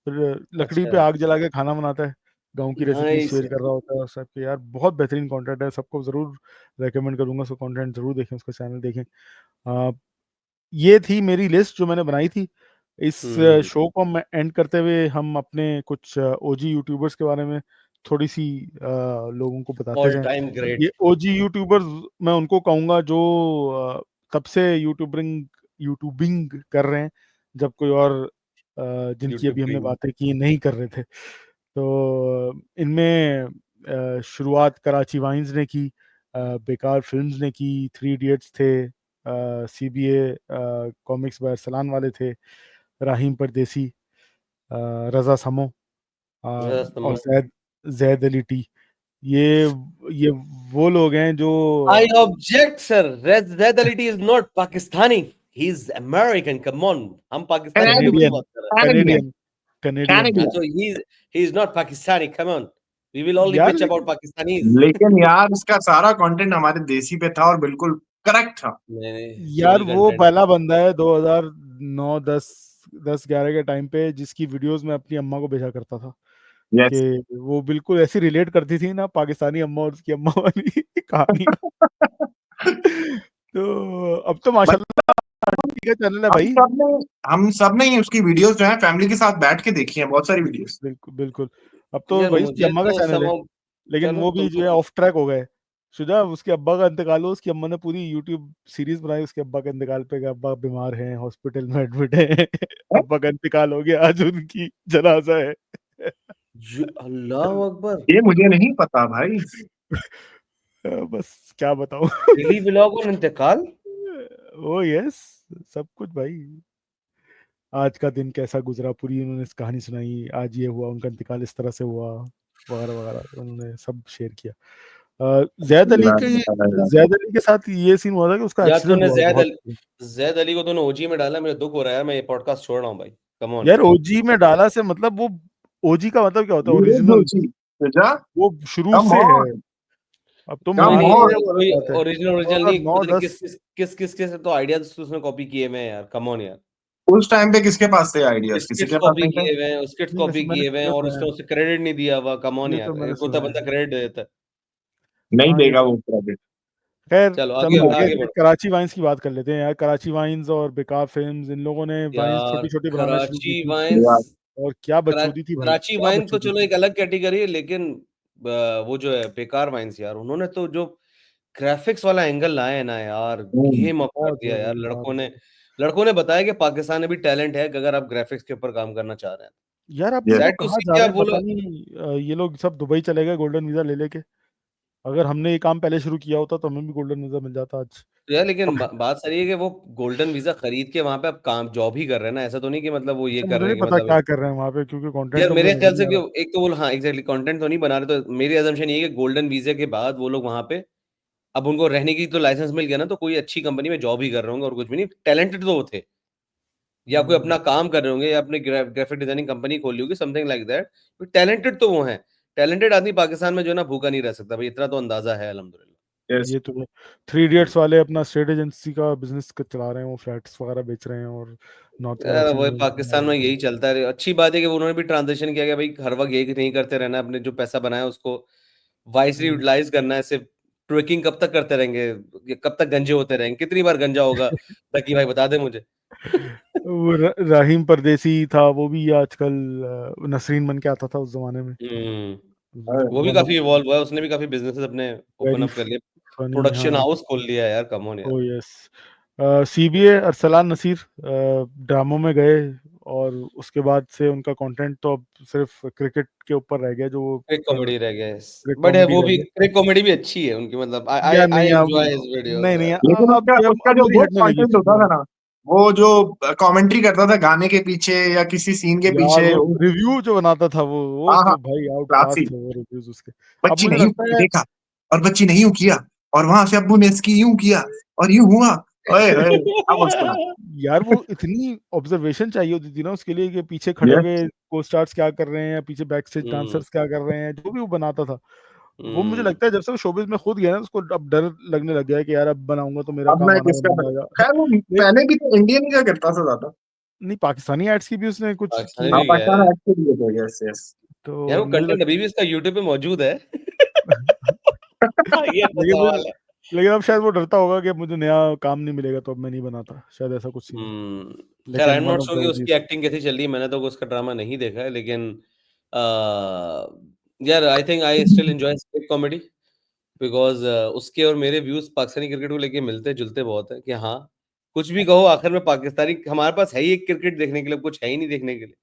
लकड़ी अच्छा। पे आग जला के खाना बनाता है, गांव की रेसिपी नाइस। शेयर कर रहा होता है सब के। यार बहुत बेहतरीन कंटेंट है, सबको जरूर रेकमेंड करूंगा, उसका कंटेंट जरूर देखें, उसका चैनल देखें। आ, ये थी मेरी लिस्ट जो मैंने बनाई थी। इस हम्म। शो को हम एंड करते हुए हम अपने कुछ ओजी यूट्यूबर्स के बारे में थोड़ी सी लोगों को बताते ऑल जाएं। टाइम ये ग्रेट। ओजी यूट्यूबर्स मैं उनको कहूंगा जो तब से यूट्यूबिंग कर रहे हैं, जब कोई और जिनकी यूट्यूब अभी हमने किंग। बातें की नहीं कर रहे थे। तो इनमें शुरुआत कराची वाइन्स ने की, बेकार फिल्म्स ने की, 3 इडियट्स थे, सीबीए कॉमिक्स बाय अरसलान वाले थे, राहीम परदेसी, रजा समो, और जैद जैद अली टी। ये वो लोग हैं जो I object, sir. Zaid Ali is not Pakistani. He's American. Come on. हम पाकिस्तानी वीडियो की कैनेडियन बात कर रहे हैं. Canadian Canadian Canadian. So he's not Pakistani. Come on. We will only यार bitch about Pakistanis. लेकिन यार उसका सारा कंटेंट हमारे देसी पे था और बिल्कुल करेक्ट था। यार वो पहला बंदा है 2009 10 11 के टाइम पे जिसकी वीडियोस में अपनी अम्मा को भेजा करता था Yes. कि वो बिल्कुल ऐसी रिलेट करती थी ना पाकिस्तानी अम्मा और उसकी अम्मा वाली कहानी। तो अब तो माशाल्लाह ठीक है चैनल है भाई। हम सब ने ही उसकी वीडियोस जो है फैमिली के साथ बैठ के देखी हैं, बहुत सारी वीडियोस। बिल्कुल बिल्कुल। अब तो यार भाई उसकी मुझे अम्मा का तो चैनल है, समाउ लेकिन चलो वो भी जो है ऑफ ट्रैक हो गए। शुजा उसके अब्बा का इंतकाल हो, उसकी अम्मा ने पूरी यूट्यूब सीरीज बनाई उसके अब्बा के इंतकाल पे कि अब्बा बीमार हैं, हॉस्पिटल में एडमिट हैं। अब्बा का इंतकाल हो गया, आज उनकी जनाजा है। अल्लाह अकबर। ये मुझे नहीं पता भाई। बस क्या बताऊं। डेली व्लॉग और इंतकाल। ओ यस, सब कुछ भाई। आज का दिन कैसा गुजरा पूरी उन्होंने कहानी सुनाई, आज ये हुआ, उनका इंतकाल इस तरह से हुआ, वगैरह वगैरह उन्होंने सब शेयर किया। जैद अली के साथ ये सीन हुआ था कि उसका यार एक्सीडेंट तूने हुआ जैद अली को तूने ओजी में डाला, मुझे दुख हो रहा है यार, मैं ये पॉडकास्ट छोड़ रहा हूँ भाई। कम ऑन यार। ओजी में डाला से मतलब वो ओजी का मतलब क्या होता है? ओरिजिनल वो शुरू से है। अब तुम कोई नहीं, मानोगे वो अलग बात है। ओरिजिनल नहीं, 9 पता नहीं 10 किस से तो आइडियाज उसने कॉपी किए हुए हैं यार। कम ऑन यार। उस टाइम पे किसके पास थे आइडियाज? किसी स्किट्स के पास कॉपी नहीं थे। किए हुए हैं, स्किट्स नहीं कॉपी वैसे मैंने किए हुए हैं सुना और तो है, उसने उसे क्रेडिट नहीं दिया हुआ। कम ऑन ये यार, तो मैंने कोई सुना बंदा है। क्रेडिट दे देता है। नहीं हाँ ये देगा तो वो क्रेडिट। खैर चलो चलो आगे आगे बढ़ो कराची वाइन्स की बात कर लेते हैं यार। कराची वाइन्स और बेकार फिल्म्स, इन लोगों ने वाइन्स यार। छोटी छोटी बनाना शुरू की कराची थी वाइन्स और क्या करा, बकचोदी थी भाई, कराची क्या वाइन तो बकचोदी चलो थी। एक अलग कैटेगरी है, लेकिन वो जो है बेकार वाइन्स यार, उन्होंने तो जो ग्राफिक्स वाला एंगल लाए है ना यार, गेम अप कर बहुत दिया यार। जोरदार। लड़कों ने बताया कि पाकिस्तान में भी टैलेंट है कि अगर आप ग्राफिक्स के ऊपर काम करना चाह रहे हैं। यार अब ये Yes. लोग सैड टू कहाँ सी जा कि रहे आप हैं वो पता लोग। नहीं। ये लोग सब दुबई चले गए गोल्डन वीजा ले लेके। अगर हमने ये काम पहले शुरू किया होता तो हमें भी गोल्डन वीजा मिल जाता आज। यार लेकिन बात सही है कि वो गोल्डन वीजा खरीद के वहां पे आप काम जॉब ही कर रहे हैं ना, ऐसा तो नहीं कि मतलब वो ये तो कर मुझे रहे नहीं हैं कि पता मतलब। क्या कर रहे हैं वहां पे, क्योंकि कंटेंट यार तो मुझे मेरे नजर ख्याल से नहीं आ कि रहा। एक तो वो, हाँ एग्जैक्टली, कंटेंट तो नहीं बना रहे, तो मेरी अजम्पशन ये है कि गोल्डन वीजा के बाद वो लोग वहां पे, अब उनको रहने की तो लाइसेंस मिल गया ना, तो कोई अच्छी कंपनी में जॉब ही कर रहे होंगे और कुछ भी नहीं। टैलेंटेड तो वो थे, या कोई अपना काम कर रहे होंगे, या अपने ग्राफिक डिजाइनिंग कंपनी खोली होगी, समथिंग लाइक दैट। टैलेंटेड तो वो हैं। टैलेंटेड आदमी पाकिस्तान में जो है ना भूखा नहीं रह सकता भाई, इतना तो अंदाजा है अल्हम्दुलिल्लाह। Yes. ये तो 3 इडियट्स वाले अपना स्टेट एजेंसी का बिजनेस चला रहे हैं, वो फ्लैट्स वगैरह बेच रहे हैं और नॉर्थ यार कराची वो में। पाकिस्तान में यही चलता है। अच्छी बात है कि उन्होंने भी ट्रांजिशन किया, कि भाई हर वक्त यही नहीं करते रहना, अपने जो पैसा बनाया उसको वाइसली हम्म। यूटिलाइज करना है। सिर्फ ट्रैकिंग कब तक करते रहेंगे? ये कब तक गंजे होते रहेंगे? कितनी बार गंजा होगा? ताकि भाई बता दे मुझे। वो रहीम परदेसी था, वो भी आजकल नसरीन बन के आता था उस जमाने में। वो भी वन काफी ऑफ इवॉल्व हुआ है, उसने भी काफी बिजनेसेस अपने ओपन वेरी अप कर लिए। फनी। हाँ। प्रोडक्शन हाउस खोल लिया है यार। कम ऑन यार। Oh yes. CBA Arsalan Naseer ड्रामों में गए और उसके बाद से उनका कंटेंट तो अब सिर्फ क्रिकेट के ऊपर रह गया, जो वो क्रिक कॉमेडी रह गया है। क्रिक बट है कॉमेडी वो रह भी, गया। क्रिक कॉमेडी भी अच्छी है उनकी, मतलब आई आई यार आई नहीं अब एंजॉय हिज वीडियोस नहीं नहीं यार। लेकिन अब उसका अब जो मुझे वो हटने लगी कंटेंट होता था चीजें। ना, वो जो कमेंट्री करता था गाने के पीछे या किसी सीन के यार पीछे, वो रिव्यू जो बनाता था वो हाँ हाँ, तो भाई आउट क्लास क्लासिक। थे वो रिव्यूज उसके। अब बच्ची मुझे नहीं लगता है देखा और बच्ची नहीं यूं किया और वहां से अब्बू ने इसकी यूं किया और यूं हुआ। ओए ओए क्या बोलता। यार वो इतनी ऑब्जर्वेशन चाहिए होती थी ना उसके लिए कि पीछे खड़े ये हुए को स्टार्स क्या कर रहे हैं, पीछे बैक स्टेज हम्म डांसर्स क्या कर रहे हैं, जो भी वो बनाता था। वो मुझे हम्म। लगता है जब से वो शोबिज में खुद गया ना, उसको अब डर लगने लग गया है कि यार अब बनाऊंगा तो मेरा अब काम मैं आना किसका बंद हो जाएगा। खैर वो नहीं, पहले भी तो इंडियन ही क्या करता था ज्यादा। नहीं पाकिस्तानी एड्स की भी उसने कुछ पाकिस्तानी की हाँ भी गया पाकिस्तान है एक्ट के लिए तो यस यस। यार, तो वो मुझे कंटेंट लगता अभी भी इसका यूट्यूब पे मौजूद है। ये तो लेकिन मुझे सवाल है। लेकिन अब शायद वो डरता होगा कि मुझे नया काम नहीं मिलेगा तो अब मैं नहीं बनाता, शायद ऐसा कुछ सीन है। खैर आई लेकिन am one not of sure the कि उसकी ओजीज। एक्टिंग कैसी चल रही है, मैंने तो उसका ड्रामा नहीं देखा है, लेकिन यार I think I still enjoy script comedy, because उसके और मेरे व्यूज पाकिस्तानी क्रिकेट को लेके मिलते जुलते बहुत है। कि हाँ, कुछ भी कहो, आखिर में पाकिस्तानी हमारे पास है ही एक क्रिकेट देखने के लिए, कुछ है ही नहीं देखने के लिए।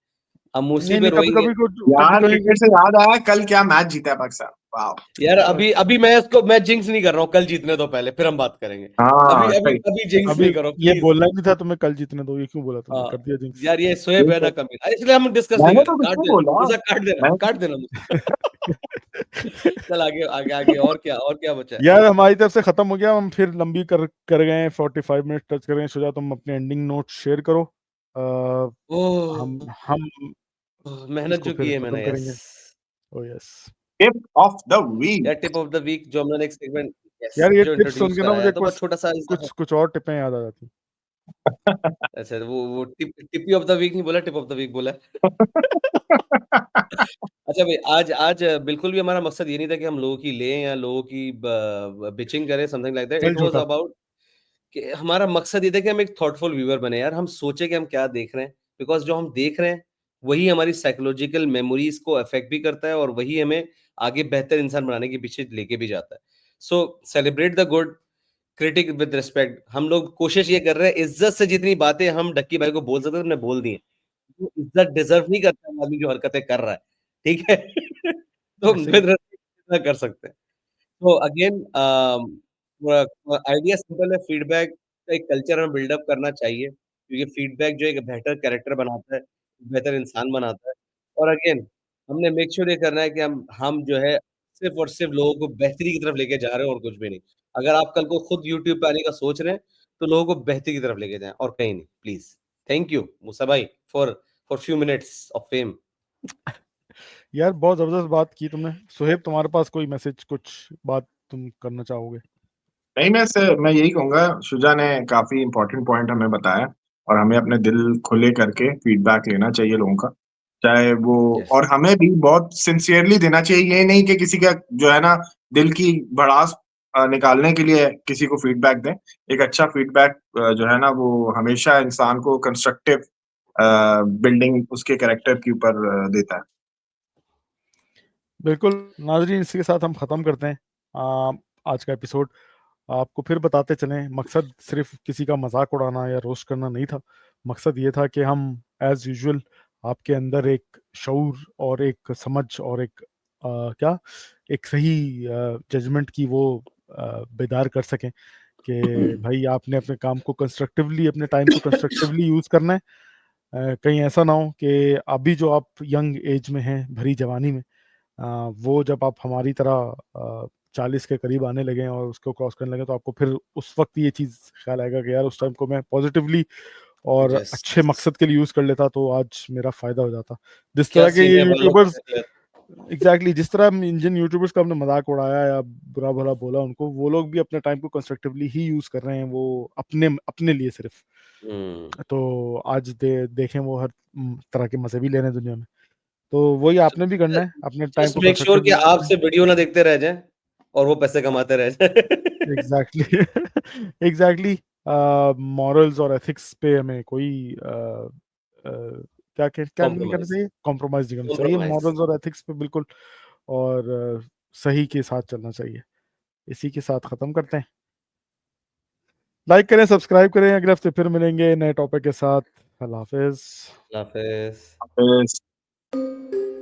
हम उसी नहीं पे नहीं, कभी रोएंगे। कभी कभी यार कभी क्रिकेट से याद आया, कल क्या मैच जीता है पाकिस्तान। वाह। यार अभी अभी मैं जिंक्स नहीं कर रहा हूँ, कल जीतने दो पहले, फिर हम बात करेंगे। अभी हाँ अभी सही। अभी जिंक्स अभी नहीं करो ये प्लीज। बोलना ही नहीं था तुम्हें, कल जीतने दो, ये क्यों बोला तुमने, हाँ कर दिया जिंक्स। यार, ये शोएब यही है ना तो। कमी, इसलिए हम डिस्कस नहीं मैंने तो करें। कुछ काट नहीं देना बोला। मुझे, काट देना मैं काट देना मुझे। चल आगे आगे आगे, और क्या बचा है? यार हमारी तरफ से खत्म हो गया, हम फिर लंबी कर गए हैं, 45 मिनट टच कर गए हैं। शुजा तुम अपने एंडिंग नोट शेयर करो। ओह, हम मेहनत इसको जो फिर की है खत्म मैंने, यस करेंगे। Oh yes tip of the week. यार, टिप ऑफ द वीक जो हमने एक सेगमेंट, यस, यार, ये जो टिप्स सुन इंट्रोड्यूस के ना कराया मुझे तो बस छोटा सा कुछ कुछ और टिपें याद आ जाती। अच्छा, वो टिपी ऑफ द वीक नहीं बोला, टिप ऑफ द वीक बोला। अच्छा भाई, आज आज बिल्कुल भी हमारा मकसद ये नहीं था कि हम लोगों की लें या लोगों की बिचिंग करें, समथिंग लाइक दैट। चल इट वाज झूठा। अबाउट कि हमारा मकसद ये था कि हम एक थॉटफुल व्यूअर बने यार, हम सोचे कि हम क्या देख रहे हैं, बिकॉज़ जो हम देख रहे हैं, वही हमारी साइकोलॉजिकल मेमोरीज़ को अफ़ेक्ट भी करता है और वही हमें आगे बेहतर इंसान बनाने के पीछे लेके भी जाता है। So celebrate the good, critic with respect. हम लोग कोशिश ये कर रहे हैं, इज़्ज़त से जितनी बातें हम डक्की भाई को बोल सकते थे, हमने बोल दी हैं। वो इज़्ज़त डिज़र्व नहीं करता है आदमी जो हरकतें कर रहा है, ठीक है? तो ऐसे ही। विद रिस्पेक्ट जितना कर सकते हैं। तो अगेन आइडिया सिंपल है, फीडबैक का एक कल्चर हमें बिल्ड अप करना चाहिए, क्योंकि फीडबैक जो है एक बेहतर कैरेक्टर बनाता है, बेहतर इंसान बनाता है। और अगेन हमने मेक श्योर ये करना है कि हम जो है सिर्फ़ और सिर्फ़ लोगों को बेहतरी की तरफ लेके जा रहे हैं और कुछ भी नहीं। अगर आप कल को खुद यूट्यूब पे आने का सोच रहे हैं, तो लोगों को बेहतरी की तरफ लेके जाएँ और कहीं नहीं, प्लीज़। थैंक यू मूसा भाई for few minutes of fame. यार बहुत जबरदस्त बात की तुमने। सुहेब, तुम्हारे पास कोई मैसेज, कुछ बात तुम करना चाहोगे? नहीं, मैं यही कहूंगा, शुजा ने काफी इंपॉर्टेंट पॉइंट हमें बताया और हमें अपने दिल खुले करके फीडबैक लेना चाहिए लोगों का, चाहे वो, यस, और हमें भी बहुत सिंसियरली देना चाहिए। ये नहीं कि किसी का जो है ना दिल की भड़ास निकालने के लिए किसी को फीडबैक दें। एक अच्छा फीडबैक जो है ना वो हमेशा इंसान को कंस्ट्रक्टिव बिल्डिंग उसके कैरेक्टर के ऊपर देता है। बिल्कुल नाज़रीन, इसी के साथ हम ख़त्म करते हैं आज का एपिसोड। आपको फिर बताते चलें, मकसद सिर्फ किसी का मजाक उड़ाना या रोस्ट करना नहीं था। मकसद ये था कि हम एज यूजुअल आपके अंदर एक शऊर और एक समझ और एक क्या एक सही जजमेंट की वो बेदार कर सकें कि भाई आपने अपने काम को कंस्ट्रक्टिवली, अपने टाइम को कंस्ट्रक्टिवली यूज़ करना है। कहीं ऐसा ना हो कि अभी जो आप यंग एज में हैं, भरी जवानी में, वो जब आप हमारी तरह 40 के करीब आने लगे और उसको क्रॉस करने लगे, तो आपको फिर उस वक्त ये चीज़ ख्याल आएगा कि यार उस टाइम को मैं पॉजिटिवली और यस। अच्छे मकसद के लिए यूज़ कर लेता तो आज मेरा फ़ायदा हो जाता। जिस क्या तरह के सीन ये है बालों का यूट्यूबर्स, चक्कर? एग्ज़ैक्टली जिस तरह जिन यूट्यूबर्स का हमने मज़ाक उड़ाया या बुरा-भला बोला उनको, वो लोग भी अपने टाइम को कंस्ट्रक्टिवली ही यूज़ कर रहे हैं, वो अपने अपने लिए सिर्फ़। हुँ। तो आज देखें वो हर तरह के मज़े भी ले रहे हैं दुनिया में। तो वही आपने भी करना है, अपने टाइम जस्ट को मेक श्योर कि कंस्ट्रक्टिवली। आप सिर्फ वीडियो ना देखते रह जाएँ और वो पैसे कमाते रह जाएँ। एग्जैक्टली। एग्जैक्टली। मॉरल्स और एथिक्स पे हमें कोई क्या क्या नहीं करना कॉम्प्रोमाइज़, चाहिए, कॉम्प्रोमाइज नहीं करना चाहिए कॉम्प्रोमाइज़। मॉरल्स और एथिक्स पे, बिल्कुल। और सही के साथ चलना चाहिए। इसी के साथ खत्म करते हैं। लाइक करें, सब्सक्राइब करें। अगले हफ्ते फिर मिलेंगे नए टॉपिक के साथ। अल्लाह हाफिज। अल्लाह हाफ़िज़। फिर